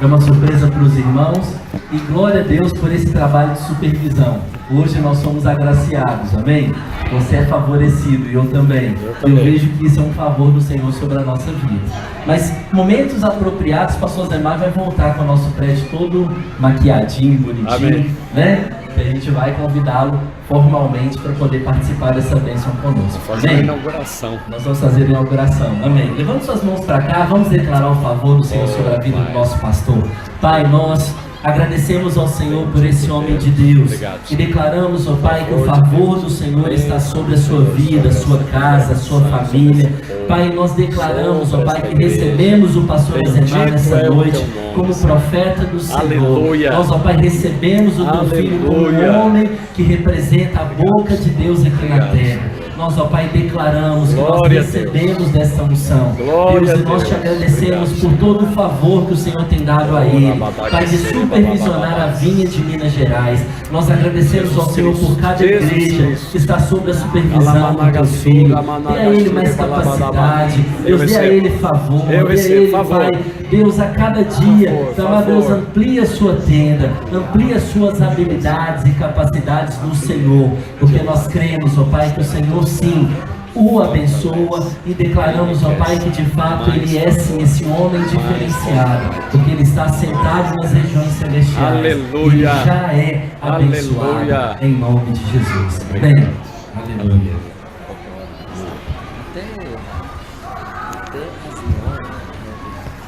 é uma surpresa para os irmãos. E glória a Deus por esse trabalho de supervisão. Hoje nós somos agraciados, amém? Você é favorecido e eu também. Eu vejo que isso é um favor do Senhor sobre a nossa vida. Mas momentos apropriados, o pastor Zemar vai voltar com o nosso prédio todo maquiadinho, bonitinho, amém, né? E a gente vai convidá-lo formalmente para poder participar dessa bênção conosco. Fazer a inauguração. Nós vamos fazer a inauguração, amém. Levante suas mãos para cá, vamos declarar o favor do Senhor sobre a vida do nosso pastor. Pai, nós agradecemos ao Senhor por esse homem de Deus. Obrigado. E declaramos, ó Pai, que o favor do Senhor está sobre a sua vida, a sua casa, a sua família. Pai, nós declaramos, ó Pai, que recebemos o pastor Zemar nessa noite como profeta do Senhor. Aleluia. Nós, ó Pai, recebemos o teu filho como um homem que representa a boca de Deus aqui na terra. Nós, ó Pai, declaramos que nós recebemos dessa unção. Deus, e nós te agradecemos por todo o favor que o Senhor tem dado a ele. Pai, de supervisionar a vinha de Minas Gerais. Nós agradecemos ao Senhor por cada igreja que está sob a supervisão do teu filho. Dê a ele mais capacidade. Deus, dê a ele favor. Dê a ele, Pai, Deus, a cada dia, Deus, amplia a sua tenda, amplia as suas habilidades e capacidades no Senhor. Porque nós cremos, ó Pai, que o Senhor sim o abençoa e declaramos, ó Pai, que de fato ele é sim esse homem diferenciado, porque ele está sentado nas regiões celestiais. Aleluia. Ele já é abençoado. Aleluia. Em nome de Jesus. Amém. Aleluia.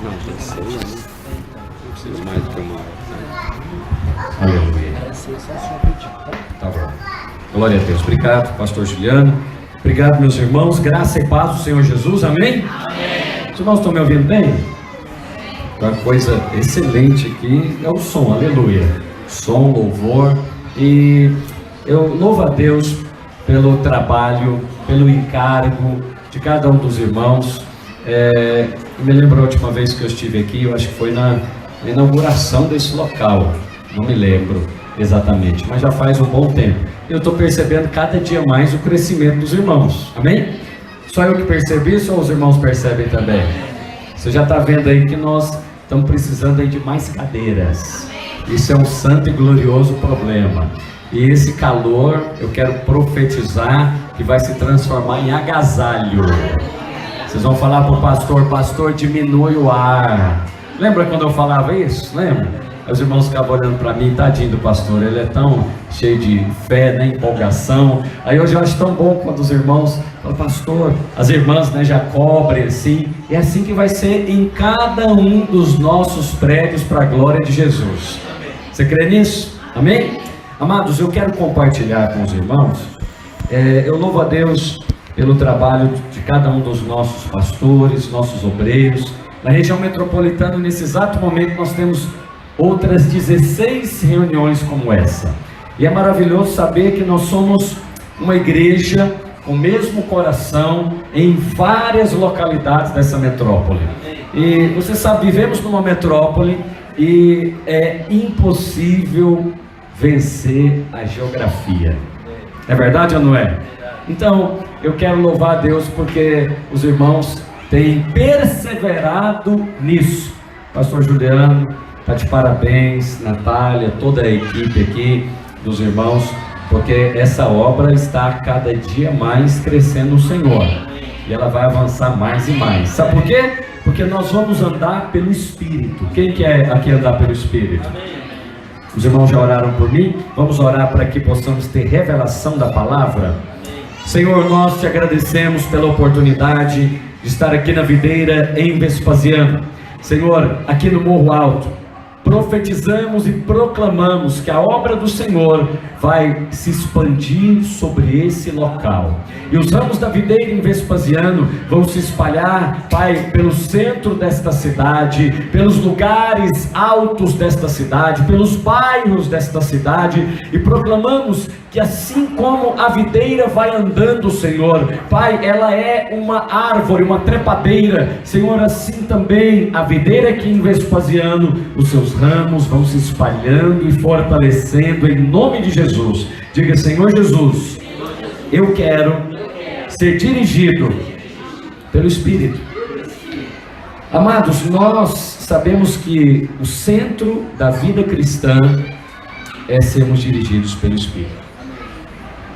Não, tem ceia, né? Não preciso mais do que uma hora. Aleluia. Tá bom. Glória a Deus. Obrigado, pastor Juliano. Obrigado, meus irmãos. Graça e paz do Senhor Jesus. Amém? Amém. Os irmãos estão me ouvindo bem? Uma coisa excelente aqui é o som. Aleluia. Som, louvor. E eu louvo a Deus pelo trabalho, pelo encargo de cada um dos irmãos. Eu me lembro a última vez que eu estive aqui, eu acho que foi na inauguração desse local. Não me lembro exatamente, mas já faz um bom tempo. Eu estou percebendo cada dia mais o crescimento dos irmãos, amém? Só eu que percebi isso ou os irmãos percebem também? Você já está vendo aí que nós estamos precisando aí de mais cadeiras. Isso é um santo e glorioso problema. E esse calor, eu quero profetizar que vai se transformar em agasalho. Vocês vão falar para o pastor, pastor, diminui o ar. Lembra quando eu falava isso? Lembra? Os irmãos ficavam olhando para mim, tadinho do pastor, ele é tão cheio de fé, né, empolgação. Aí hoje eu acho tão bom quando os irmãos falam, pastor, as irmãs, né, já cobrem assim. É assim que vai ser em cada um dos nossos prédios para a glória de Jesus. Você crê nisso? Amém? Amados, eu quero compartilhar com os irmãos. Eu louvo a Deus pelo trabalho de cada um dos nossos pastores, nossos obreiros. Na região metropolitana, nesse exato momento, nós temos outras 16 reuniões como essa. E é maravilhoso saber que nós somos uma igreja com o mesmo coração em várias localidades dessa metrópole. E você sabe, vivemos numa metrópole e é impossível vencer a geografia. É verdade ou não é? Então, eu quero louvar a Deus porque os irmãos têm perseverado nisso. Pastor Juliano está de parabéns, Natália, toda a equipe aqui dos irmãos, porque essa obra está cada dia mais crescendo no Senhor. E ela vai avançar mais e mais. Sabe por quê? Porque nós vamos andar pelo Espírito. Quem quer aqui andar pelo Espírito? Os irmãos já oraram por mim? Vamos orar para que possamos ter revelação da palavra? Senhor, nós te agradecemos pela oportunidade de estar aqui na videira em Vespasiano. Senhor, aqui no Morro Alto, profetizamos e proclamamos que a obra do Senhor vai se expandir sobre esse local. E os ramos da videira em Vespasiano vão se espalhar, Pai, pelo centro desta cidade, pelos lugares altos desta cidade, pelos bairros desta cidade, e proclamamos que assim como a videira vai andando, Senhor, Pai, ela é uma árvore, uma trepadeira, Senhor, assim também a videira aqui em Vespasiano, os seus ramos vão se espalhando e fortalecendo em nome de Jesus. Diga, Senhor Jesus, eu quero ser dirigido pelo Espírito. Amados, nós sabemos que o centro da vida cristã é sermos dirigidos pelo Espírito.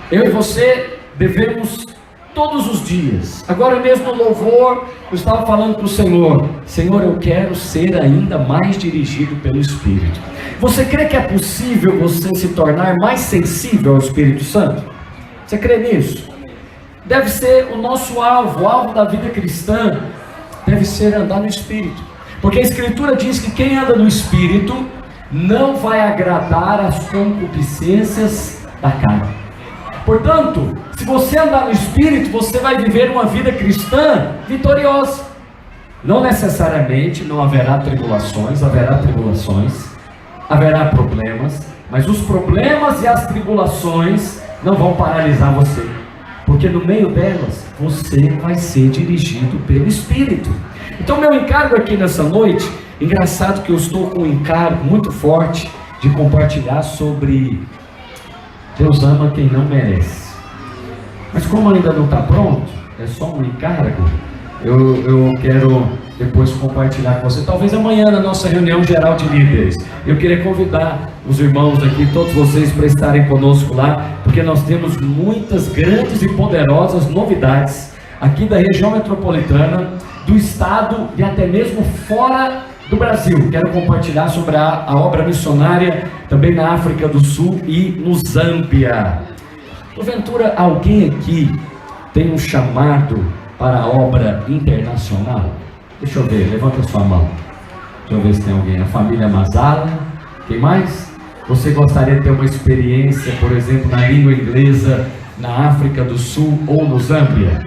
Eu e você devemos todos os dias. Agora mesmo no louvor, eu estava falando para o Senhor: Senhor, eu quero ser ainda mais dirigido pelo Espírito. Você crê que é possível você se tornar mais sensível ao Espírito Santo? Você crê nisso? Deve ser o nosso alvo, o alvo da vida cristã deve ser andar no Espírito, porque a Escritura diz que quem anda no Espírito não vai agradar as concupiscências da carne. Portanto, se você andar no Espírito, você vai viver uma vida cristã vitoriosa. Não necessariamente não haverá tribulações, haverá problemas, mas os problemas e as tribulações não vão paralisar você, porque no meio delas você vai ser dirigido pelo Espírito. Então meu encargo aqui nessa noite, engraçado que eu estou com um encargo muito forte de compartilhar sobre Deus ama quem não merece. Mas como ainda não está pronto, é só um encargo, eu quero depois compartilhar com você, talvez amanhã na nossa reunião geral de líderes. Eu queria convidar os irmãos aqui, todos vocês, para estarem conosco lá, porque nós temos muitas grandes e poderosas novidades aqui da região metropolitana, do estado e até mesmo fora do Brasil. Quero compartilhar sobre a obra missionária também na África do Sul e no Zâmbia. Porventura, alguém aqui tem um chamado para a obra internacional? Deixa eu ver, levanta a sua mão. Deixa eu ver se tem alguém. A família Mazala. Quem mais? Você gostaria de ter uma experiência, por exemplo, na língua inglesa, na África do Sul ou no Zâmbia?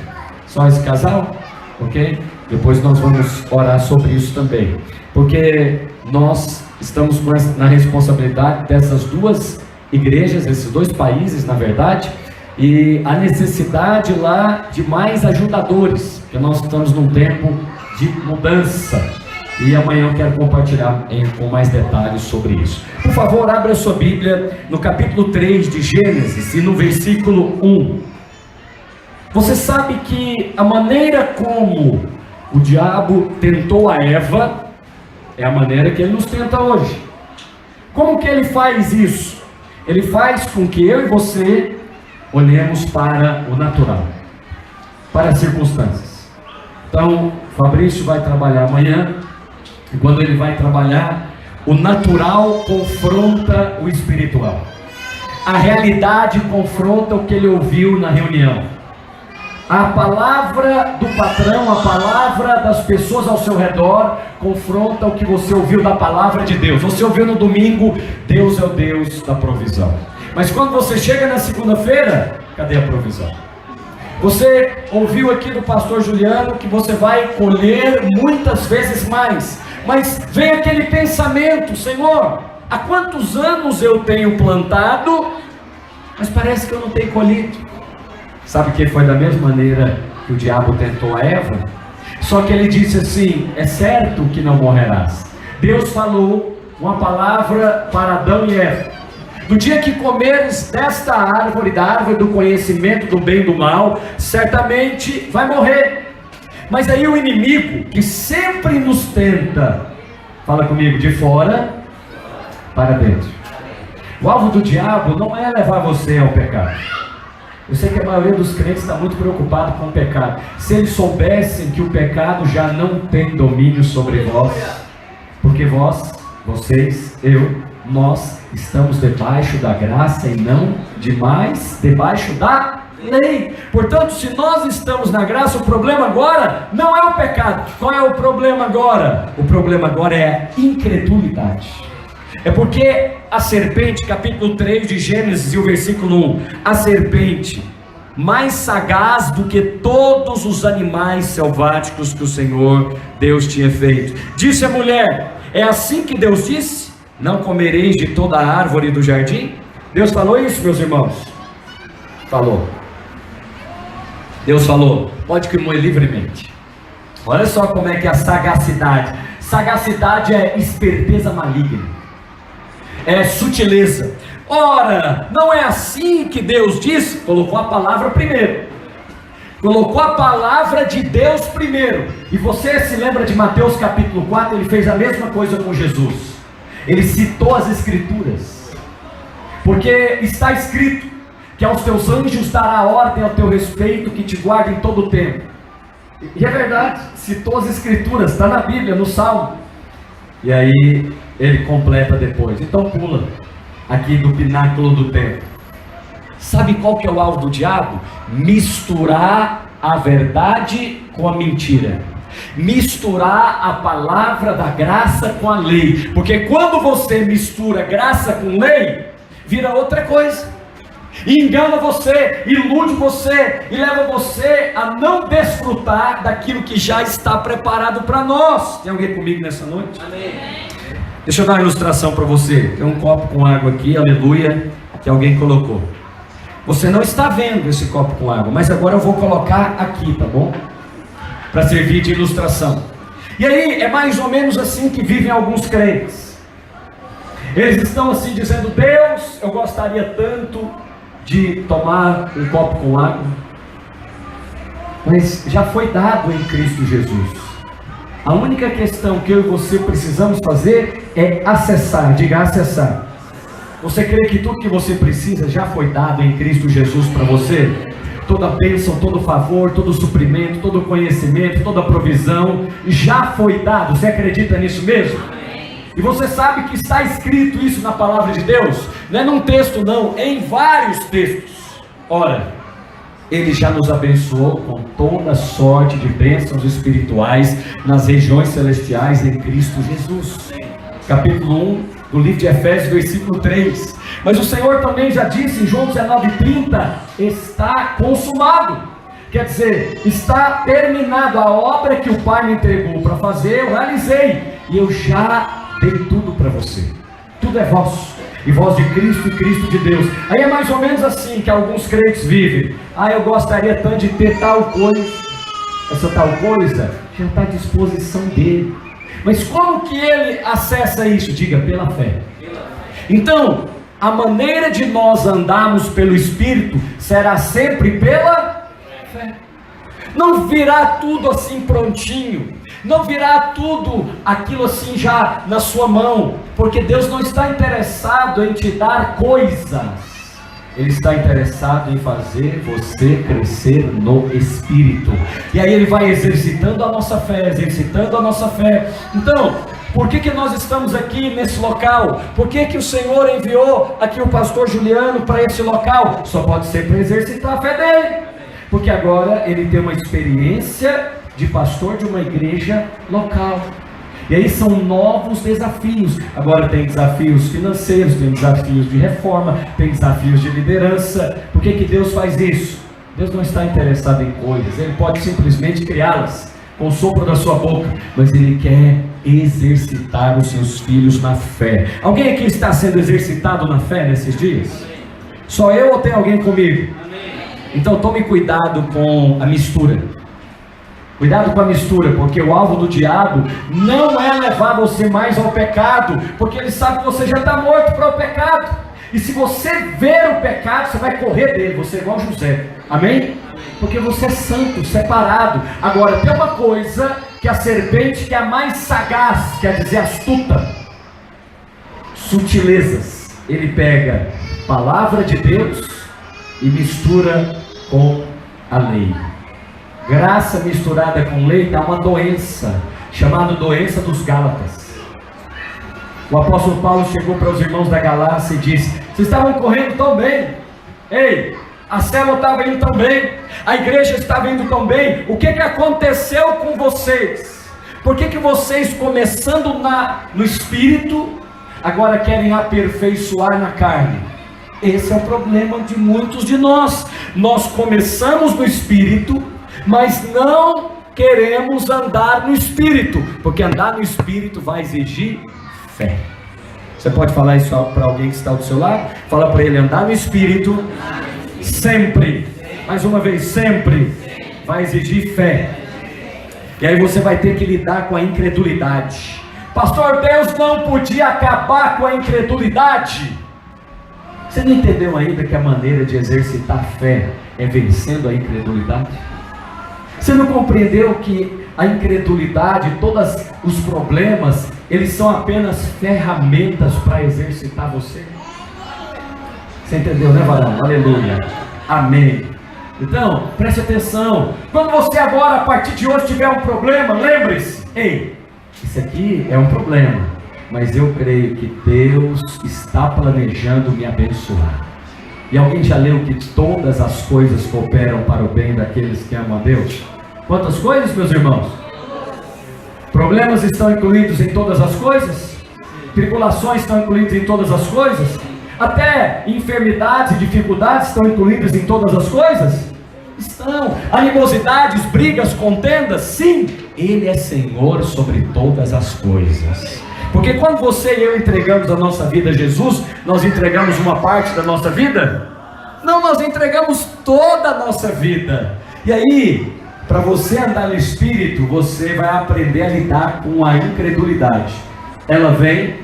Só esse casal? Ok? Depois nós vamos orar sobre isso também, porque nós estamos na responsabilidade dessas duas igrejas, esses dois países, na verdade, e a necessidade lá de mais ajudadores, porque nós estamos num tempo de mudança, e amanhã eu quero compartilhar com mais detalhes sobre isso. Por favor, abra a sua Bíblia no capítulo 3 de Gênesis e no versículo 1. Você sabe que a maneira como o diabo tentou a Eva é a maneira que ele nos tenta hoje. Como que ele faz isso? Ele faz com que eu e você olhemos para o natural, para as circunstâncias. Então, Fabrício vai trabalhar amanhã, e quando ele vai trabalhar, o natural confronta o espiritual. A realidade confronta o que ele ouviu na reunião. A palavra do patrão, a palavra das pessoas ao seu redor confronta o que você ouviu da palavra de Deus. Você ouviu no domingo, Deus é o Deus da provisão. Mas quando você chega na segunda-feira, cadê a provisão? Você ouviu aqui do pastor Juliano que você vai colher muitas vezes mais. Mas vem aquele pensamento: Senhor, há quantos anos eu tenho plantado, mas parece que eu não tenho colhido. Sabe que foi da mesma maneira que o diabo tentou a Eva? Só que ele disse assim: é certo que não morrerás. Deus falou uma palavra para Adão e Eva: no dia que comeres desta árvore, da árvore do conhecimento do bem e do mal, certamente vai morrer. Mas aí o inimigo, que sempre nos tenta, fala comigo, de fora para dentro. O alvo do diabo não é levar você ao pecado. Eu sei que a maioria dos crentes está muito preocupado com o pecado. Se eles soubessem que o pecado já não tem domínio sobre vós, porque vocês, nós estamos debaixo da graça e não demais debaixo da lei. Portanto, se nós estamos na graça, o problema agora não é o pecado. Qual é o problema agora? O problema agora é a incredulidade. É porque a serpente, capítulo 3 de Gênesis e o versículo 1, a serpente, mais sagaz do que todos os animais selváticos que o Senhor Deus tinha feito, disse a mulher: é assim que Deus disse, não comereis de toda a árvore do jardim? Deus falou isso, meus irmãos? Falou. Deus falou, pode comer livremente. Olha só como é que é a sagacidade. Sagacidade é esperteza maligna, é sutileza. Ora, não é assim que Deus disse? Colocou a palavra primeiro. colocou a palavra de Deus primeiro. E você se lembra de Mateus capítulo 4, ele fez a mesma coisa com Jesus. Ele citou as escrituras, porque está escrito que aos teus anjos dará ordem ao teu respeito, que te guardem todo o tempo. E é verdade, citou as escrituras, está na Bíblia, no Salmo. E aí ele completa depois. Então pula aqui do pináculo do templo. Sabe qual que é o alvo do diabo? Misturar a verdade com a mentira, misturar a palavra da graça com a lei. Porque quando você mistura graça com lei, vira outra coisa, e engana você, ilude você, e leva você a não desfrutar daquilo que já está preparado para nós. Tem alguém comigo nessa noite? Amém. Deixa eu dar uma ilustração para você. Tem um copo com água aqui, aleluia, que alguém colocou. Você não está vendo esse copo com água, mas agora eu vou colocar aqui, tá bom? Para servir de ilustração. E aí é mais ou menos assim que vivem alguns crentes. Eles estão assim dizendo: Deus, eu gostaria tanto de tomar um copo com água, mas já foi dado em Cristo Jesus. A única questão que eu e você precisamos fazer é acessar. Diga: acessar. Você crê que tudo que você precisa já foi dado em Cristo Jesus para você? Toda bênção, todo favor, todo suprimento, todo conhecimento, toda provisão já foi dado. Você acredita nisso mesmo? E você sabe que está escrito isso na palavra de Deus? Não é num texto não, é em vários textos. Ora, Ele já nos abençoou com toda sorte de bênçãos espirituais nas regiões celestiais em Cristo Jesus. Capítulo 1 do livro de Efésios, versículo 3. Mas o Senhor também já disse em João 19:30, está consumado. Quer dizer, está terminado a obra que o Pai me entregou para fazer, eu realizei, e eu já dei tudo para você. Tudo é vosso, e vós de Cristo e Cristo de Deus. Aí é mais ou menos assim que alguns crentes vivem. Eu gostaria tanto de ter tal coisa. Essa tal coisa já está à disposição dele. Mas como que ele acessa isso? Diga: pela fé. Então, a maneira de nós andarmos pelo Espírito será sempre pela fé. Não virá tudo assim prontinho, não virá tudo aquilo assim já na sua mão, porque Deus não está interessado em te dar coisas, Ele está interessado em fazer você crescer no Espírito. E aí Ele vai exercitando a nossa fé, exercitando a nossa fé. Então, por que nós estamos aqui nesse local? Por que o Senhor enviou aqui o pastor Juliano para esse local? Só pode ser para exercitar a fé dele, porque agora ele tem uma experiência de pastor de uma igreja local. E aí são novos desafios. Agora tem desafios financeiros, tem desafios de reforma, tem desafios de liderança. Por que Deus faz isso? Deus não está interessado em coisas, Ele pode simplesmente criá-las com o sopro da sua boca, mas Ele quer exercitar os seus filhos na fé. Alguém aqui está sendo exercitado na fé nesses dias? Só eu ou tem alguém comigo? Então tome cuidado com a mistura. Cuidado com a mistura, porque o alvo do diabo não é levar você mais ao pecado, porque ele sabe que você já está morto para o pecado. E se você ver o pecado, você vai correr dele, você é igual José. Amém? Porque você é santo, separado. Agora, tem uma coisa que a serpente, que é a mais sagaz, quer dizer astuta, sutilezas. Ele pega a palavra de Deus e mistura com a lei. Graça misturada com lei dá uma doença, chamada doença dos Gálatas. O apóstolo Paulo chegou para os irmãos da Galácia e disse: vocês estavam correndo tão bem, a célula estava indo tão bem, a igreja estava indo tão bem, o que aconteceu com vocês? Por que vocês, começando no Espírito, agora querem aperfeiçoar na carne? Esse é o problema de muitos de nós. Nós começamos no Espírito, mas não queremos andar no Espírito, porque andar no Espírito vai exigir fé. Você pode falar isso para alguém que está do seu lado? Fala para ele: andar no Espírito sempre, mais uma vez, sempre vai exigir fé. E aí você vai ter que lidar com a incredulidade. Pastor, Deus não podia acabar com a incredulidade. Você não entendeu ainda que a maneira de exercitar fé é vencendo a incredulidade? Você não compreendeu que a incredulidade, todos os problemas, eles são apenas ferramentas para exercitar você? Você entendeu, né, varão? Aleluia. Amém. Então, preste atenção. Quando você agora, a partir de hoje, tiver um problema, lembre-se: ei, isso aqui é um problema, mas eu creio que Deus está planejando me abençoar. E alguém já leu que todas as coisas cooperam para o bem daqueles que amam a Deus? Quantas coisas, meus irmãos? Problemas estão incluídos em todas as coisas? Tribulações estão incluídas em todas as coisas? Até enfermidades e dificuldades estão incluídas em todas as coisas? Estão. Animosidades, brigas, contendas? Sim. Ele é Senhor sobre todas as coisas. Porque quando você e eu entregamos a nossa vida a Jesus, nós entregamos uma parte da nossa vida? Não, nós entregamos toda a nossa vida. E aí, para você andar no Espírito, você vai aprender a lidar com a incredulidade. Ela vem,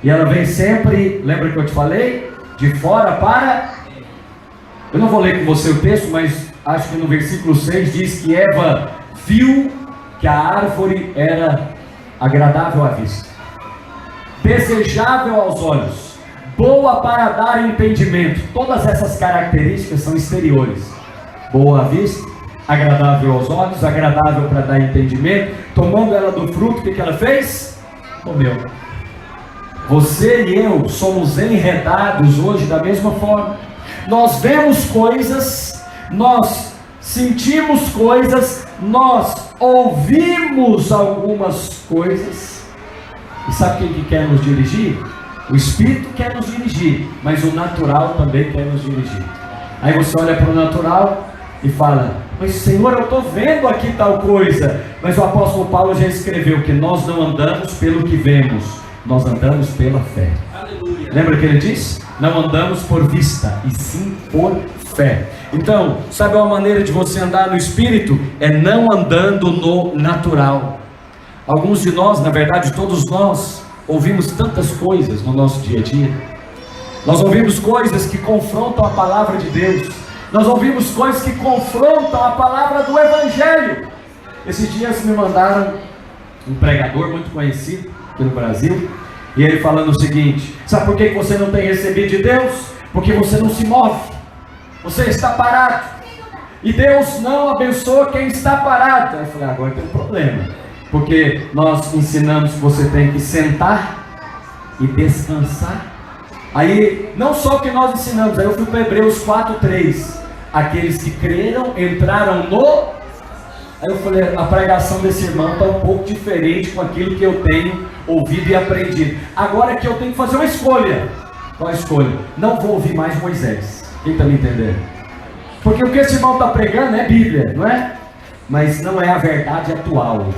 e ela vem sempre, lembra que eu te falei? De fora para... Eu não vou ler com você o texto, mas acho que no versículo 6 diz que Eva viu que a árvore era agradável à vista, desejável aos olhos, boa para dar entendimento. Todas essas características são exteriores: boa à vista, agradável aos olhos, agradável para dar entendimento. Tomando ela do fruto, o que ela fez? Comeu. Você e eu somos enredados hoje da mesma forma. Nós vemos coisas, nós sentimos coisas, nós ouvimos algumas coisas. E sabe quem que quer nos dirigir? O Espírito quer nos dirigir, mas o natural também quer nos dirigir. Aí você olha para o natural e fala: mas Senhor, eu estou vendo aqui tal coisa. Mas o apóstolo Paulo já escreveu que nós não andamos pelo que vemos, nós andamos pela fé. Aleluia. Lembra que ele diz? Não andamos por vista, e sim por fé. Então, sabe uma maneira de você andar no Espírito? É não andando no natural. Alguns de nós, na verdade todos nós, ouvimos tantas coisas no nosso dia a dia. Nós ouvimos coisas que confrontam a palavra de Deus. Nós ouvimos coisas que confrontam a palavra do Evangelho. Esses dias me mandaram um pregador muito conhecido aqui no Brasil, e ele falando o seguinte: sabe por que você não tem recebido de Deus? Porque você não se move, você está parado, e Deus não abençoa quem está parado. Aí eu falei: agora tem um problema, porque nós ensinamos que você tem que sentar e descansar. Aí, não só o que nós ensinamos, aí eu fui para Hebreus 4:3, aqueles que creram, entraram no... Aí eu falei: a pregação desse irmão está um pouco diferente com aquilo que eu tenho ouvido e aprendido. Agora que eu tenho que fazer uma escolha. Qual a escolha? Não vou ouvir mais Moisés. Quem está me entendendo? Porque o que esse irmão está pregando é Bíblia, não é? Mas não é a verdade atual.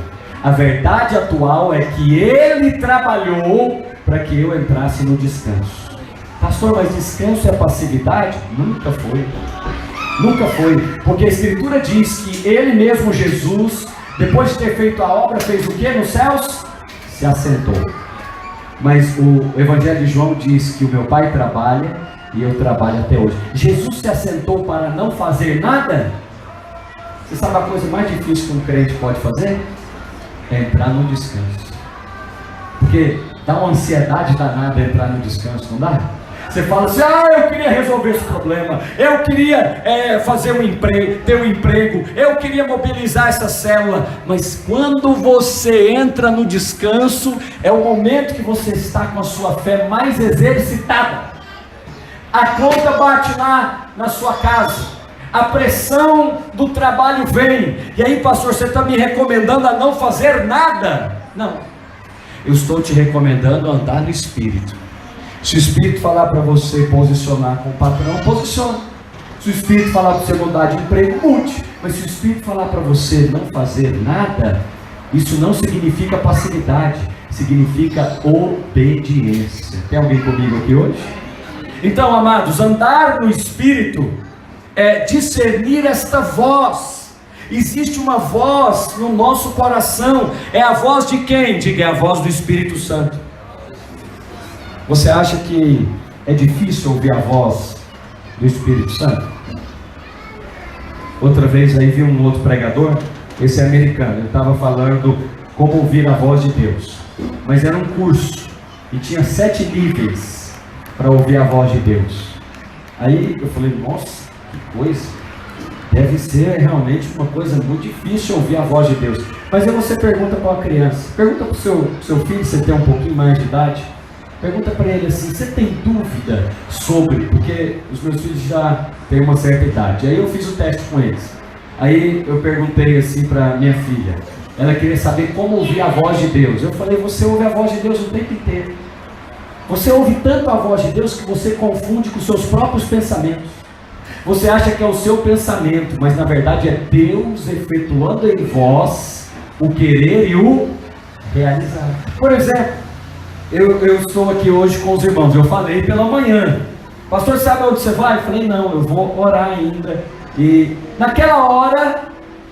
A verdade atual é que ele trabalhou para que eu entrasse no descanso. Pastor, mas descanso é passividade? Nunca foi. Nunca foi. Porque a Escritura diz que ele mesmo, Jesus, depois de ter feito a obra, fez o que nos céus? Se assentou. Mas o Evangelho de João diz que o meu Pai trabalha e eu trabalho até hoje. Jesus se assentou para não fazer nada? Você sabe a coisa mais difícil que um crente pode fazer? É entrar no descanso. Porque dá uma ansiedade danada entrar no descanso, não dá? Você fala assim: eu queria resolver esse problema, eu queria fazer um emprego, ter um emprego, eu queria mobilizar essa célula. Mas quando você entra no descanso, é o momento que você está com a sua fé mais exercitada. A conta bate lá na sua casa, a pressão do trabalho vem, e aí, pastor, você está me recomendando a não fazer nada? Não, eu estou te recomendando a andar no Espírito. Se o Espírito falar para você posicionar com o patrão, posicione. Se o Espírito falar para você mudar de emprego, mude. Mas se o Espírito falar para você não fazer nada, isso não significa passividade, significa obediência. Tem alguém comigo aqui hoje? Então, amados, andar no Espírito é discernir esta voz. Existe uma voz no nosso coração. É a voz de quem? Diga: é a voz do Espírito Santo. Você acha que é difícil ouvir a voz do Espírito Santo? Outra vez aí vi um outro pregador esse é americano, ele estava falando como ouvir a voz de Deus. Mas era um curso e tinha 7 níveis para ouvir a voz de Deus. Aí eu falei, nossa, que coisa, deve ser realmente uma coisa muito difícil ouvir a voz de Deus. Mas aí você pergunta para uma criança, pergunta para o seu filho, você tem um pouquinho mais de idade, pergunta para ele assim, você tem dúvida sobre, porque os meus filhos já têm uma certa idade, aí eu fiz o teste com eles. Aí eu perguntei assim para minha filha, ela queria saber como ouvir a voz de Deus. Eu falei, você ouve a voz de Deus o tempo inteiro. Você ouve tanto a voz de Deus que você confunde com os seus próprios pensamentos. Você acha que é o seu pensamento, mas na verdade é Deus efetuando em vós o querer e o realizar. Por exemplo, eu estou aqui hoje com os irmãos, eu falei pela manhã, pastor, sabe onde você vai? Eu falei, não, eu vou orar ainda. E naquela hora,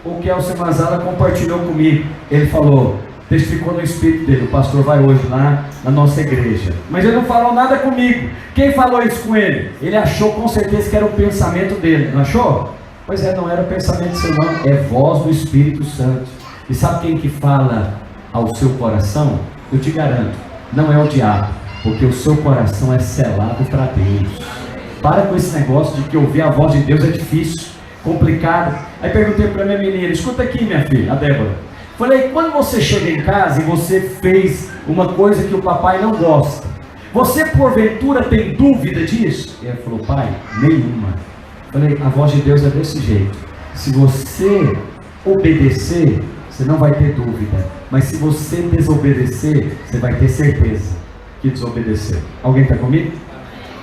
o Kelsen Mazala compartilhou comigo, ele falou, testificou no espírito dele, o pastor vai hoje lá na nossa igreja, mas ele não falou nada comigo. Quem falou isso com ele? Ele achou com certeza que era o pensamento dele, não achou? Pois é, não era o pensamento seu não, é voz do Espírito Santo. E sabe quem que fala ao seu coração? Eu te garanto, não é o diabo, porque o seu coração é selado para Deus. Para com esse negócio de que ouvir a voz de Deus é difícil, complicado. Aí perguntei para minha menina, escuta aqui minha filha, a Débora. Falei, quando você chega em casa e você fez uma coisa que o papai não gosta, você porventura tem dúvida disso? E ela falou, pai, nenhuma. Falei, a voz de Deus é desse jeito. Se você obedecer, você não vai ter dúvida. Mas se você desobedecer, você vai ter certeza que desobedeceu. Alguém está comigo?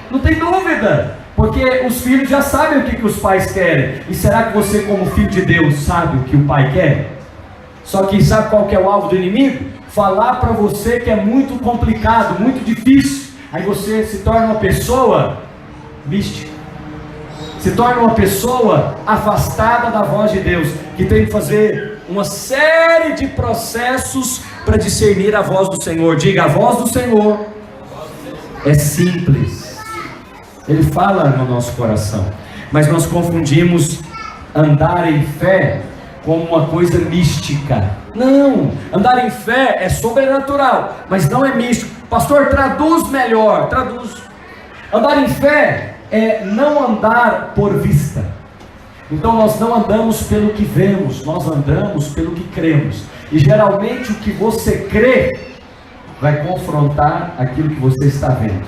Não tem dúvida, porque os filhos já sabem o que os pais querem. E será que você, como filho de Deus, sabe o que o pai quer? Só que sabe qual que é o alvo do inimigo? Falar para você que é muito complicado, muito difícil. Aí você se torna uma pessoa mística, se torna uma pessoa afastada da voz de Deus, que tem que fazer uma série de processos para discernir a voz do Senhor. Diga, a voz do Senhor é simples, Ele fala no nosso coração, mas nós confundimos andar em fé como uma coisa mística. Não, andar em fé é sobrenatural, mas não é místico. Pastor, traduz melhor. Traduz. Andar em fé é não andar por vista. Então nós não andamos pelo que vemos, nós andamos pelo que cremos. E geralmente o que você crê vai confrontar aquilo que você está vendo.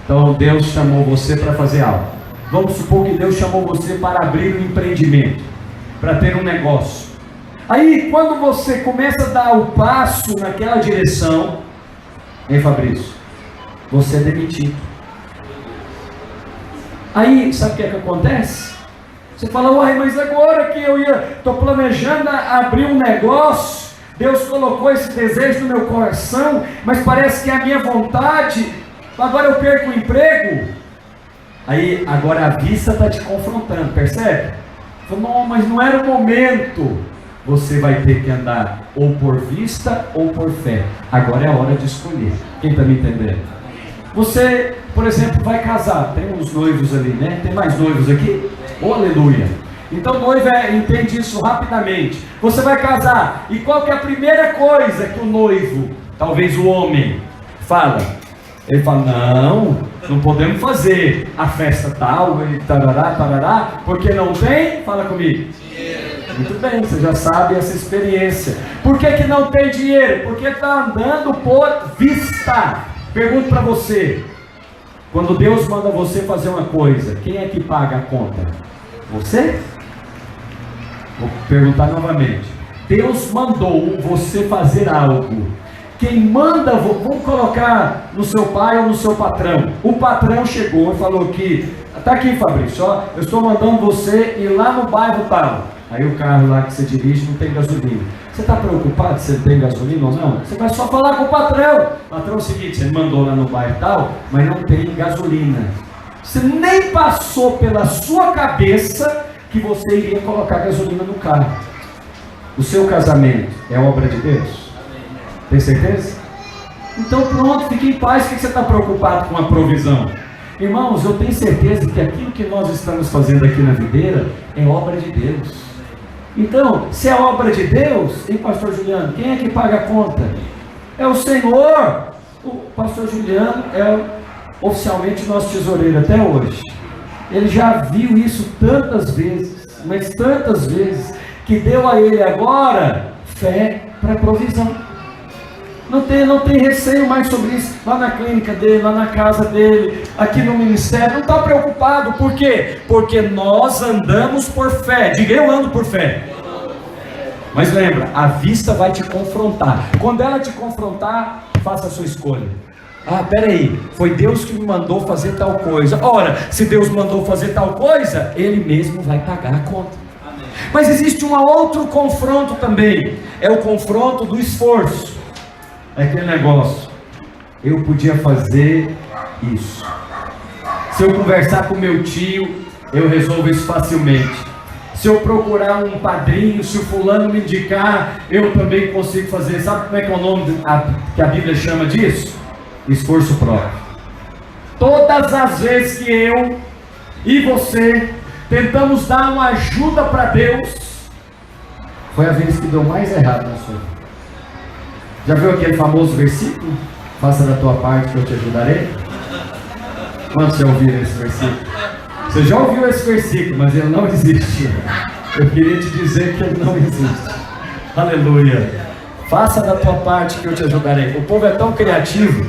Então Deus chamou você para fazer algo. Vamos supor que Deus chamou você para abrir um empreendimento, para ter um negócio. Aí quando você começa a dar o passo naquela direção, hein, Fabrício? Você é demitido. Aí sabe o que é que acontece? Você fala, uai, mas agora que eu estou planejando abrir um negócio, Deus colocou esse desejo no meu coração, mas parece que é a minha vontade, agora eu perco o emprego. Aí agora a vista está te confrontando, percebe? Não, mas não era o momento. Você vai ter que andar ou por vista ou por fé. Agora é a hora de escolher. Quem está me entendendo? Você, por exemplo, vai casar. Tem uns noivos ali, né? Tem mais noivos aqui? Oh, aleluia! Então noivo entende isso rapidamente. Você vai casar. E qual que é a primeira coisa que o noivo, talvez o homem, fala? Ele fala, não podemos fazer a festa tal, e tarará, porque não tem, fala comigo, dinheiro. Muito bem, você já sabe essa experiência. Por que que não tem dinheiro? Porque está andando por vista. Pergunto para você, quando Deus manda você fazer uma coisa, quem é que paga a conta? Você? Vou perguntar novamente. Deus mandou você fazer algo. Quem manda, vamos colocar no seu pai ou no seu patrão. O patrão chegou e falou que, está aqui, Fabrício, ó, eu estou mandando você ir lá no bairro tal. Aí o carro lá que você dirige não tem gasolina. Você está preocupado se tem gasolina ou não? Você vai só falar com o patrão. Patrão, é o seguinte, você mandou lá no bairro tal, mas não tem gasolina. Você nem passou pela sua cabeça que você iria colocar gasolina no carro. O seu casamento é obra de Deus? Tem certeza? Então pronto, fique em paz. O que você está preocupado com a provisão? Irmãos, eu tenho certeza que aquilo que nós estamos fazendo aqui na videira é obra de Deus. Então, se é obra de Deus, hein, pastor Juliano, quem é que paga a conta? É o Senhor. O pastor Juliano é oficialmente nosso tesoureiro até hoje. Ele já viu isso tantas vezes, mas tantas vezes, que deu a ele agora fé para provisão. Não tem receio mais sobre isso, lá na clínica dele, lá na casa dele, aqui no ministério, não está preocupado. Por quê? Porque nós andamos por fé. Diga, eu ando por fé. Mas lembra, a vista vai te confrontar. Quando ela te confrontar, faça a sua escolha. Ah, peraí, foi Deus que me mandou fazer tal coisa. Ora, se Deus mandou fazer tal coisa, Ele mesmo vai pagar a conta. Amém. Mas existe um outro confronto também, é o confronto do esforço. É aquele negócio, eu podia fazer isso. Se eu conversar com meu tio, eu resolvo isso facilmente. Se eu procurar um padrinho, se o fulano me indicar, eu também consigo fazer. Sabe como é que é o nome que a Bíblia chama disso? Esforço próprio. Todas as vezes que eu e você tentamos dar uma ajuda para Deus, foi a vez que deu mais errado na sua vida. Já viu aquele famoso versículo? Faça da tua parte que eu te ajudarei. Quantos já ouviram esse versículo? Você já ouviu esse versículo, mas ele não existe. Eu queria te dizer que ele não existe. Aleluia. Faça da tua parte que eu te ajudarei. O povo é tão criativo.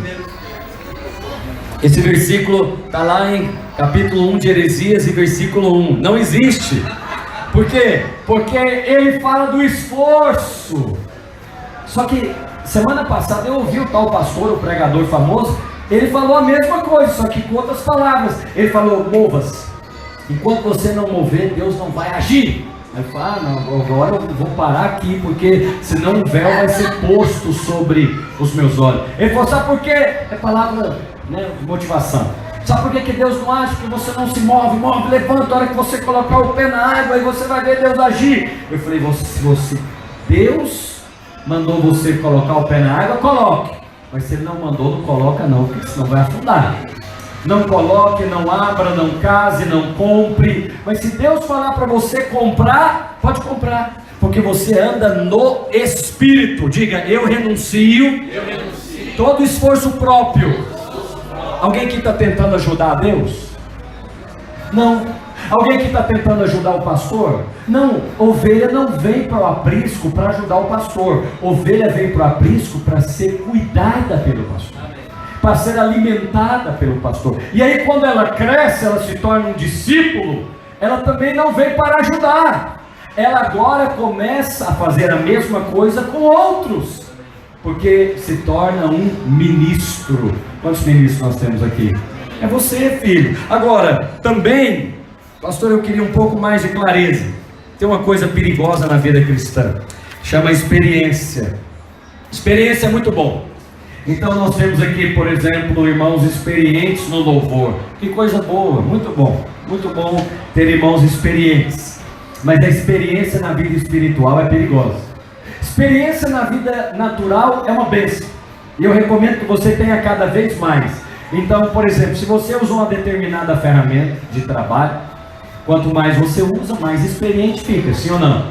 Esse versículo está lá em capítulo 1 de Heresias e versículo 1. Não existe. Por quê? Porque ele fala do esforço. Só que semana passada eu ouvi o tal pastor, o pregador famoso, ele falou a mesma coisa, só que com outras palavras. Ele falou, mova-se. Enquanto você não mover, Deus não vai agir. Aí eu falo, não, agora eu vou parar aqui, porque senão o véu vai ser posto sobre os meus olhos. Ele falou, sabe por quê? É palavra, né, de motivação. Sabe por que Deus não age? Que você não se move, levanta, a hora que você colocar o pé na água, aí você vai ver Deus agir. Eu falei, Deus mandou você colocar o pé na água, coloque. Mas se Ele não mandou, não coloca não, porque senão vai afundar. Não coloque, não abra, não case, não compre. Mas se Deus falar para você comprar, pode comprar. Porque você anda no Espírito. Diga, eu renuncio todo esforço próprio. Alguém que está tentando ajudar a Deus? Não. Alguém que está tentando ajudar o pastor? Não. Ovelha não vem para o aprisco para ajudar o pastor. Ovelha vem para o aprisco para ser cuidada pelo pastor, para ser alimentada pelo pastor. E aí quando ela cresce, ela se torna um discípulo, ela também não vem para ajudar. Ela agora começa a fazer a mesma coisa com outros, porque se torna um ministro. Quantos ministros nós temos aqui? É você, filho. Agora, também, pastor, eu queria um pouco mais de clareza. Tem uma coisa perigosa na vida cristã, chama experiência. Experiência é muito bom. Então nós temos aqui, por exemplo, irmãos experientes no louvor. Que coisa boa, muito bom ter irmãos experientes. Mas a experiência na vida espiritual é perigosa. Experiência na vida natural é uma bênção, e eu recomendo que você tenha cada vez mais. Então, por exemplo, se você usa uma determinada ferramenta de trabalho, quanto mais você usa, mais experiente fica, sim ou não?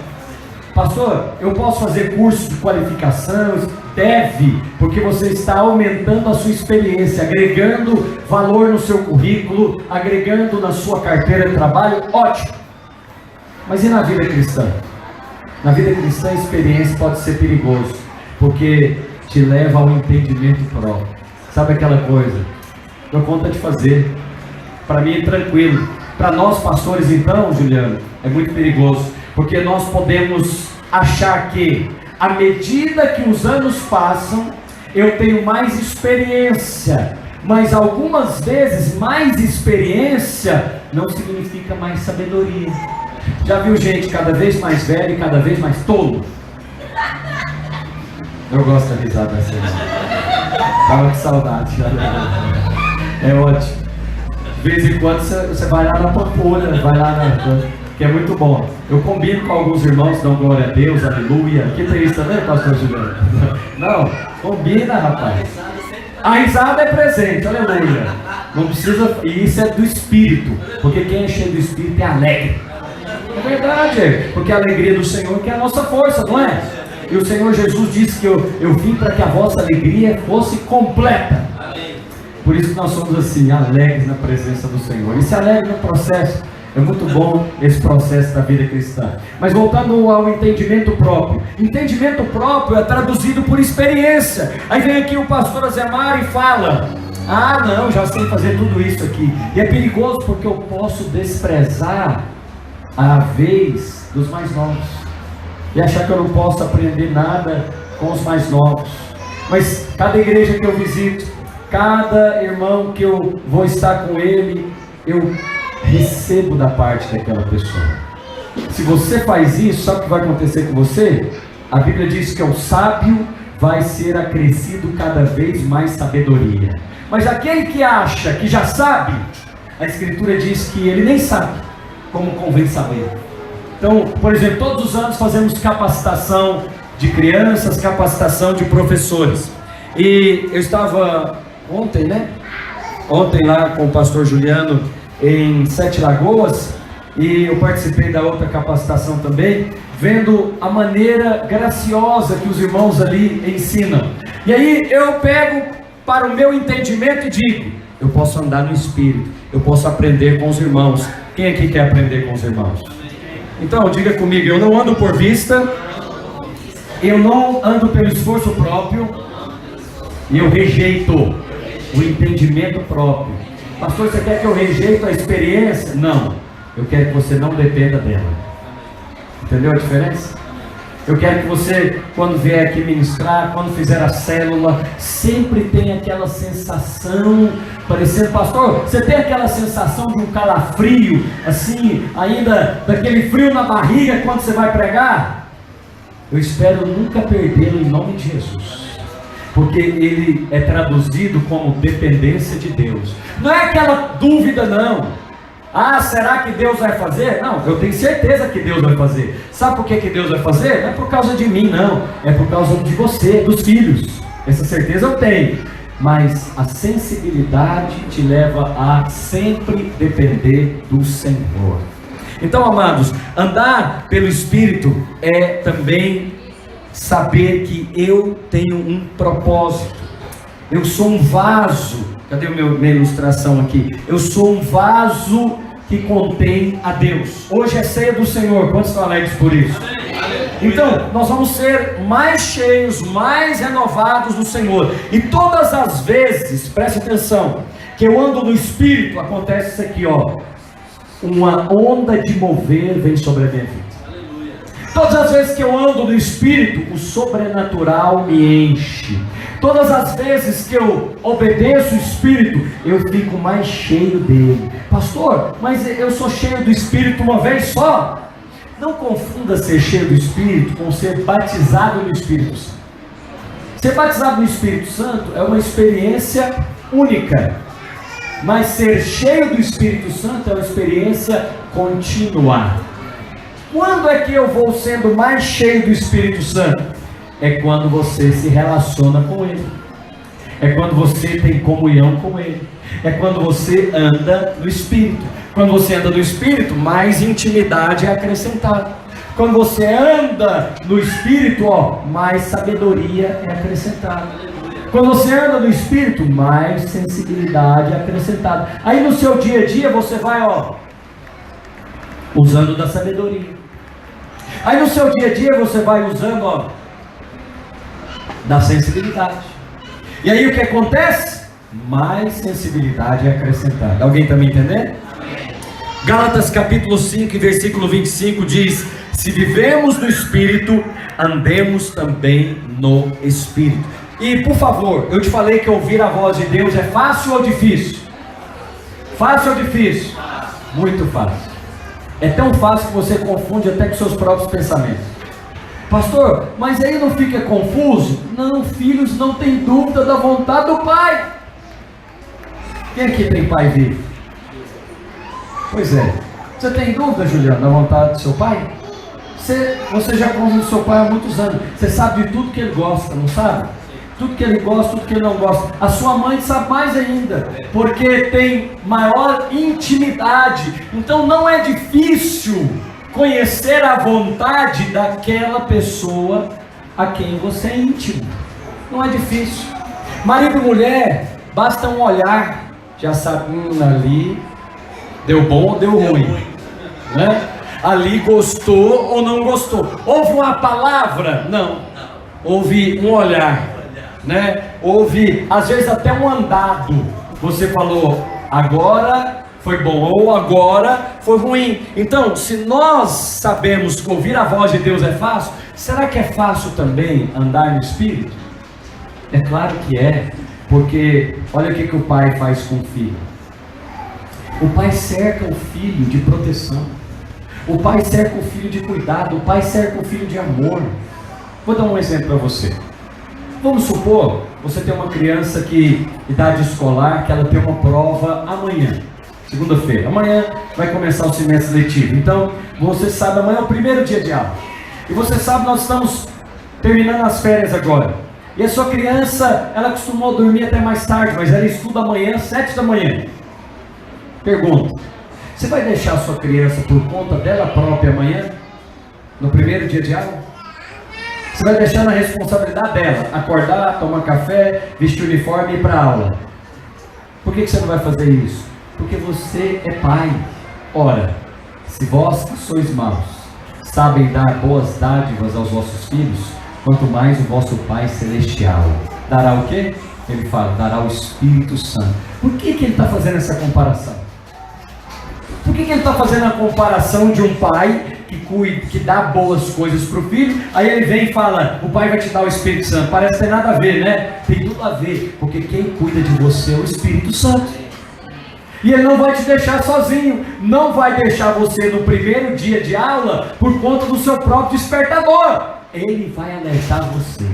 Pastor, eu posso fazer curso de qualificação? Deve, porque você está aumentando a sua experiência, agregando valor no seu currículo, agregando na sua carteira de trabalho, ótimo. Mas e na vida cristã? Na vida cristã a experiência pode ser perigoso, porque te leva ao entendimento próprio. Sabe aquela coisa? Dou conta de fazer, para mim é tranquilo. Para nós pastores então, Juliano, é muito perigoso, porque nós podemos achar que à medida que os anos passam, eu tenho mais experiência, mas algumas vezes mais experiência não significa mais sabedoria. Já viu gente cada vez mais velha e cada vez mais tolo? Eu gosto da risada assim. Tava com saudade. É ótimo. De vez em quando você vai lá na Pampulha, vai lá que é muito bom. Eu combino com alguns irmãos, dão glória a Deus, aleluia. Que tem isso também, pastor Juliano? Não, combina, rapaz. A risada é presente, aleluia. Não precisa, e isso é do Espírito, porque quem é cheio do Espírito é alegre. É verdade, porque a alegria do Senhor que é a nossa força, não é? E o Senhor Jesus disse que eu vim para que a vossa alegria fosse completa. Por isso que nós somos assim, alegres na presença do Senhor. E se alegre no processo. É muito bom esse processo da vida cristã. Mas voltando ao entendimento próprio. Entendimento próprio é traduzido por experiência. Aí vem aqui o pastor Azemar e fala: ah não, já sei fazer tudo isso aqui. E é perigoso porque eu posso desprezar a vez dos mais novos. E achar que eu não posso aprender nada com os mais novos. Mas cada igreja que eu visito, cada irmão que eu vou estar com ele, eu recebo da parte daquela pessoa. Se você faz isso, sabe o que vai acontecer com você? A Bíblia diz que o sábio vai ser acrescido cada vez mais sabedoria. Mas aquele que acha que já sabe, a Escritura diz que ele nem sabe como convém saber. Então, por exemplo, todos os anos fazemos capacitação de crianças, capacitação de professores. E eu estava ontem lá com o pastor Juliano em Sete Lagoas, e eu participei da outra capacitação também, vendo a maneira graciosa que os irmãos ali ensinam. E aí eu pego para o meu entendimento e digo: eu posso andar no Espírito, eu posso aprender com os irmãos. Quem aqui quer aprender com os irmãos? Então diga comigo: eu não ando por vista, eu não ando pelo esforço próprio, e eu rejeito o entendimento próprio. Pastor, você quer que eu rejeite a experiência? Não, eu quero que você não dependa dela. Entendeu a diferença? Eu quero que você, quando vier aqui ministrar, quando fizer a célula, sempre tenha aquela sensação, parecendo, pastor, você tem aquela sensação de um calafrio, assim, ainda daquele frio na barriga quando você vai pregar? Eu espero nunca perdê-lo em nome de Jesus. Porque ele é traduzido como dependência de Deus. Não é aquela dúvida não. Ah, será que Deus vai fazer? Não, eu tenho certeza que Deus vai fazer. Sabe por que Deus vai fazer? Não é por causa de mim não. É por causa de você, dos filhos. Essa certeza eu tenho. Mas a sensibilidade te leva a sempre depender do Senhor. Então, amados, andar pelo Espírito é também saber que eu tenho um propósito. Eu sou um vaso. Cadê minha ilustração aqui? Eu sou um vaso que contém a Deus. Hoje é ceia do Senhor. Quantos estão alegres por isso? Então, nós vamos ser mais cheios, mais renovados do Senhor. E todas as vezes, preste atenção, que eu ando no Espírito, acontece isso aqui, ó. Uma onda de mover vem sobre a minha vida. Todas as vezes que eu ando no Espírito, o sobrenatural me enche. Todas as vezes que eu obedeço o Espírito, eu fico mais cheio dele. Pastor, mas eu sou cheio do Espírito uma vez só? Não confunda ser cheio do Espírito com ser batizado no Espírito Santo. Ser batizado no Espírito Santo é uma experiência única. Mas ser cheio do Espírito Santo é uma experiência contínua. Quando é que eu vou sendo mais cheio do Espírito Santo? É quando você se relaciona com Ele. É quando você tem comunhão com Ele. É quando você anda no Espírito. Quando você anda no Espírito, mais intimidade é acrescentada. Quando você anda no Espírito, mais sabedoria é acrescentada. Quando você anda no Espírito, mais sensibilidade é acrescentada. Aí no seu dia a dia você vai, usando da sabedoria. Aí no seu dia a dia você vai usando, da sensibilidade. E aí o que acontece? Mais sensibilidade é acrescentada. Alguém está me entendendo? Gálatas capítulo 5, versículo 25 diz: se vivemos no Espírito, andemos também no Espírito. E por favor, eu te falei que ouvir a voz de Deus é fácil ou difícil? Fácil ou difícil? Muito fácil. É tão fácil que você confunde até com seus próprios pensamentos. Pastor, mas aí não fica confuso? Não, filhos, não tem dúvida da vontade do Pai. Quem aqui tem pai vivo? Pois é. Você tem dúvida, Juliano, da vontade do seu pai? Você já convive com seu pai há muitos anos. Você sabe de tudo que ele gosta, não sabe? Tudo que ele gosta, tudo que ele não gosta. A sua mãe sabe mais ainda, porque tem maior intimidade. Então não é difícil conhecer a vontade daquela pessoa a quem você é íntimo. Não é difícil. Marido e mulher, basta um olhar, já sabe, ali deu bom ou deu ruim, né? Ali gostou ou não gostou. Houve uma palavra? Não. Houve um olhar, né? Houve, às vezes, até um andado. Você falou, agora foi bom, ou agora foi ruim. Então, se nós sabemos que ouvir a voz de Deus é fácil, será que é fácil também andar no Espírito? É claro que é, porque olha o que o pai faz com o filho. O pai cerca o filho de proteção. O pai cerca o filho de cuidado. O pai cerca o filho de amor. Vou dar um exemplo para você. Vamos supor, você tem uma criança que, idade escolar, que ela tem uma prova amanhã, segunda-feira. Amanhã vai começar o semestre letivo. Então, você sabe, amanhã é o primeiro dia de aula. E você sabe, nós estamos terminando as férias agora. E a sua criança, ela costumou dormir até mais tarde, mas ela estuda amanhã, 7 da manhã. Pergunta, você vai deixar a sua criança por conta dela própria amanhã? No primeiro dia de aula? Você vai deixar na responsabilidade dela, acordar, tomar café, vestir o uniforme e ir para a aula. Por que você não vai fazer isso? Porque você é pai. Ora, se vós que sois maus, sabem dar boas dádivas aos vossos filhos, quanto mais o vosso Pai Celestial dará o quê? Ele fala, dará o Espírito Santo. Por que ele está fazendo essa comparação? Por que ele está fazendo a comparação de um pai que cuida, que dá boas coisas para o filho, aí ele vem e fala, o pai vai te dar o Espírito Santo? Parece que tem nada a ver, né? Tem tudo a ver, porque quem cuida de você é o Espírito Santo. E ele não vai te deixar sozinho, não vai deixar você no primeiro dia de aula por conta do seu próprio despertador. Ele vai alertar você.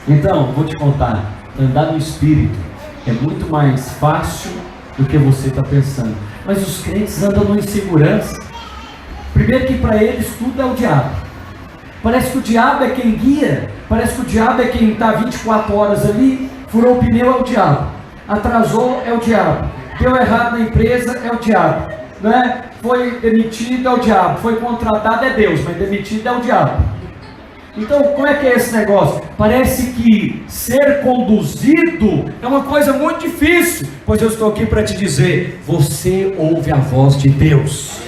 Então, vou te contar, andar no Espírito é muito mais fácil do que você está pensando. Mas os crentes andam na insegurança. Primeiro que para eles tudo é o diabo. Parece que o diabo é quem guia. Parece que o diabo é quem está 24 horas ali. Furou o pneu, é o diabo. Atrasou, é o diabo. Deu errado na empresa, é o diabo, né? Foi demitido, é o diabo. Foi contratado, é Deus, mas demitido é o diabo. Então, como é que é esse negócio? Parece que ser conduzido é uma coisa muito difícil. Pois eu estou aqui para te dizer, você ouve a voz de Deus.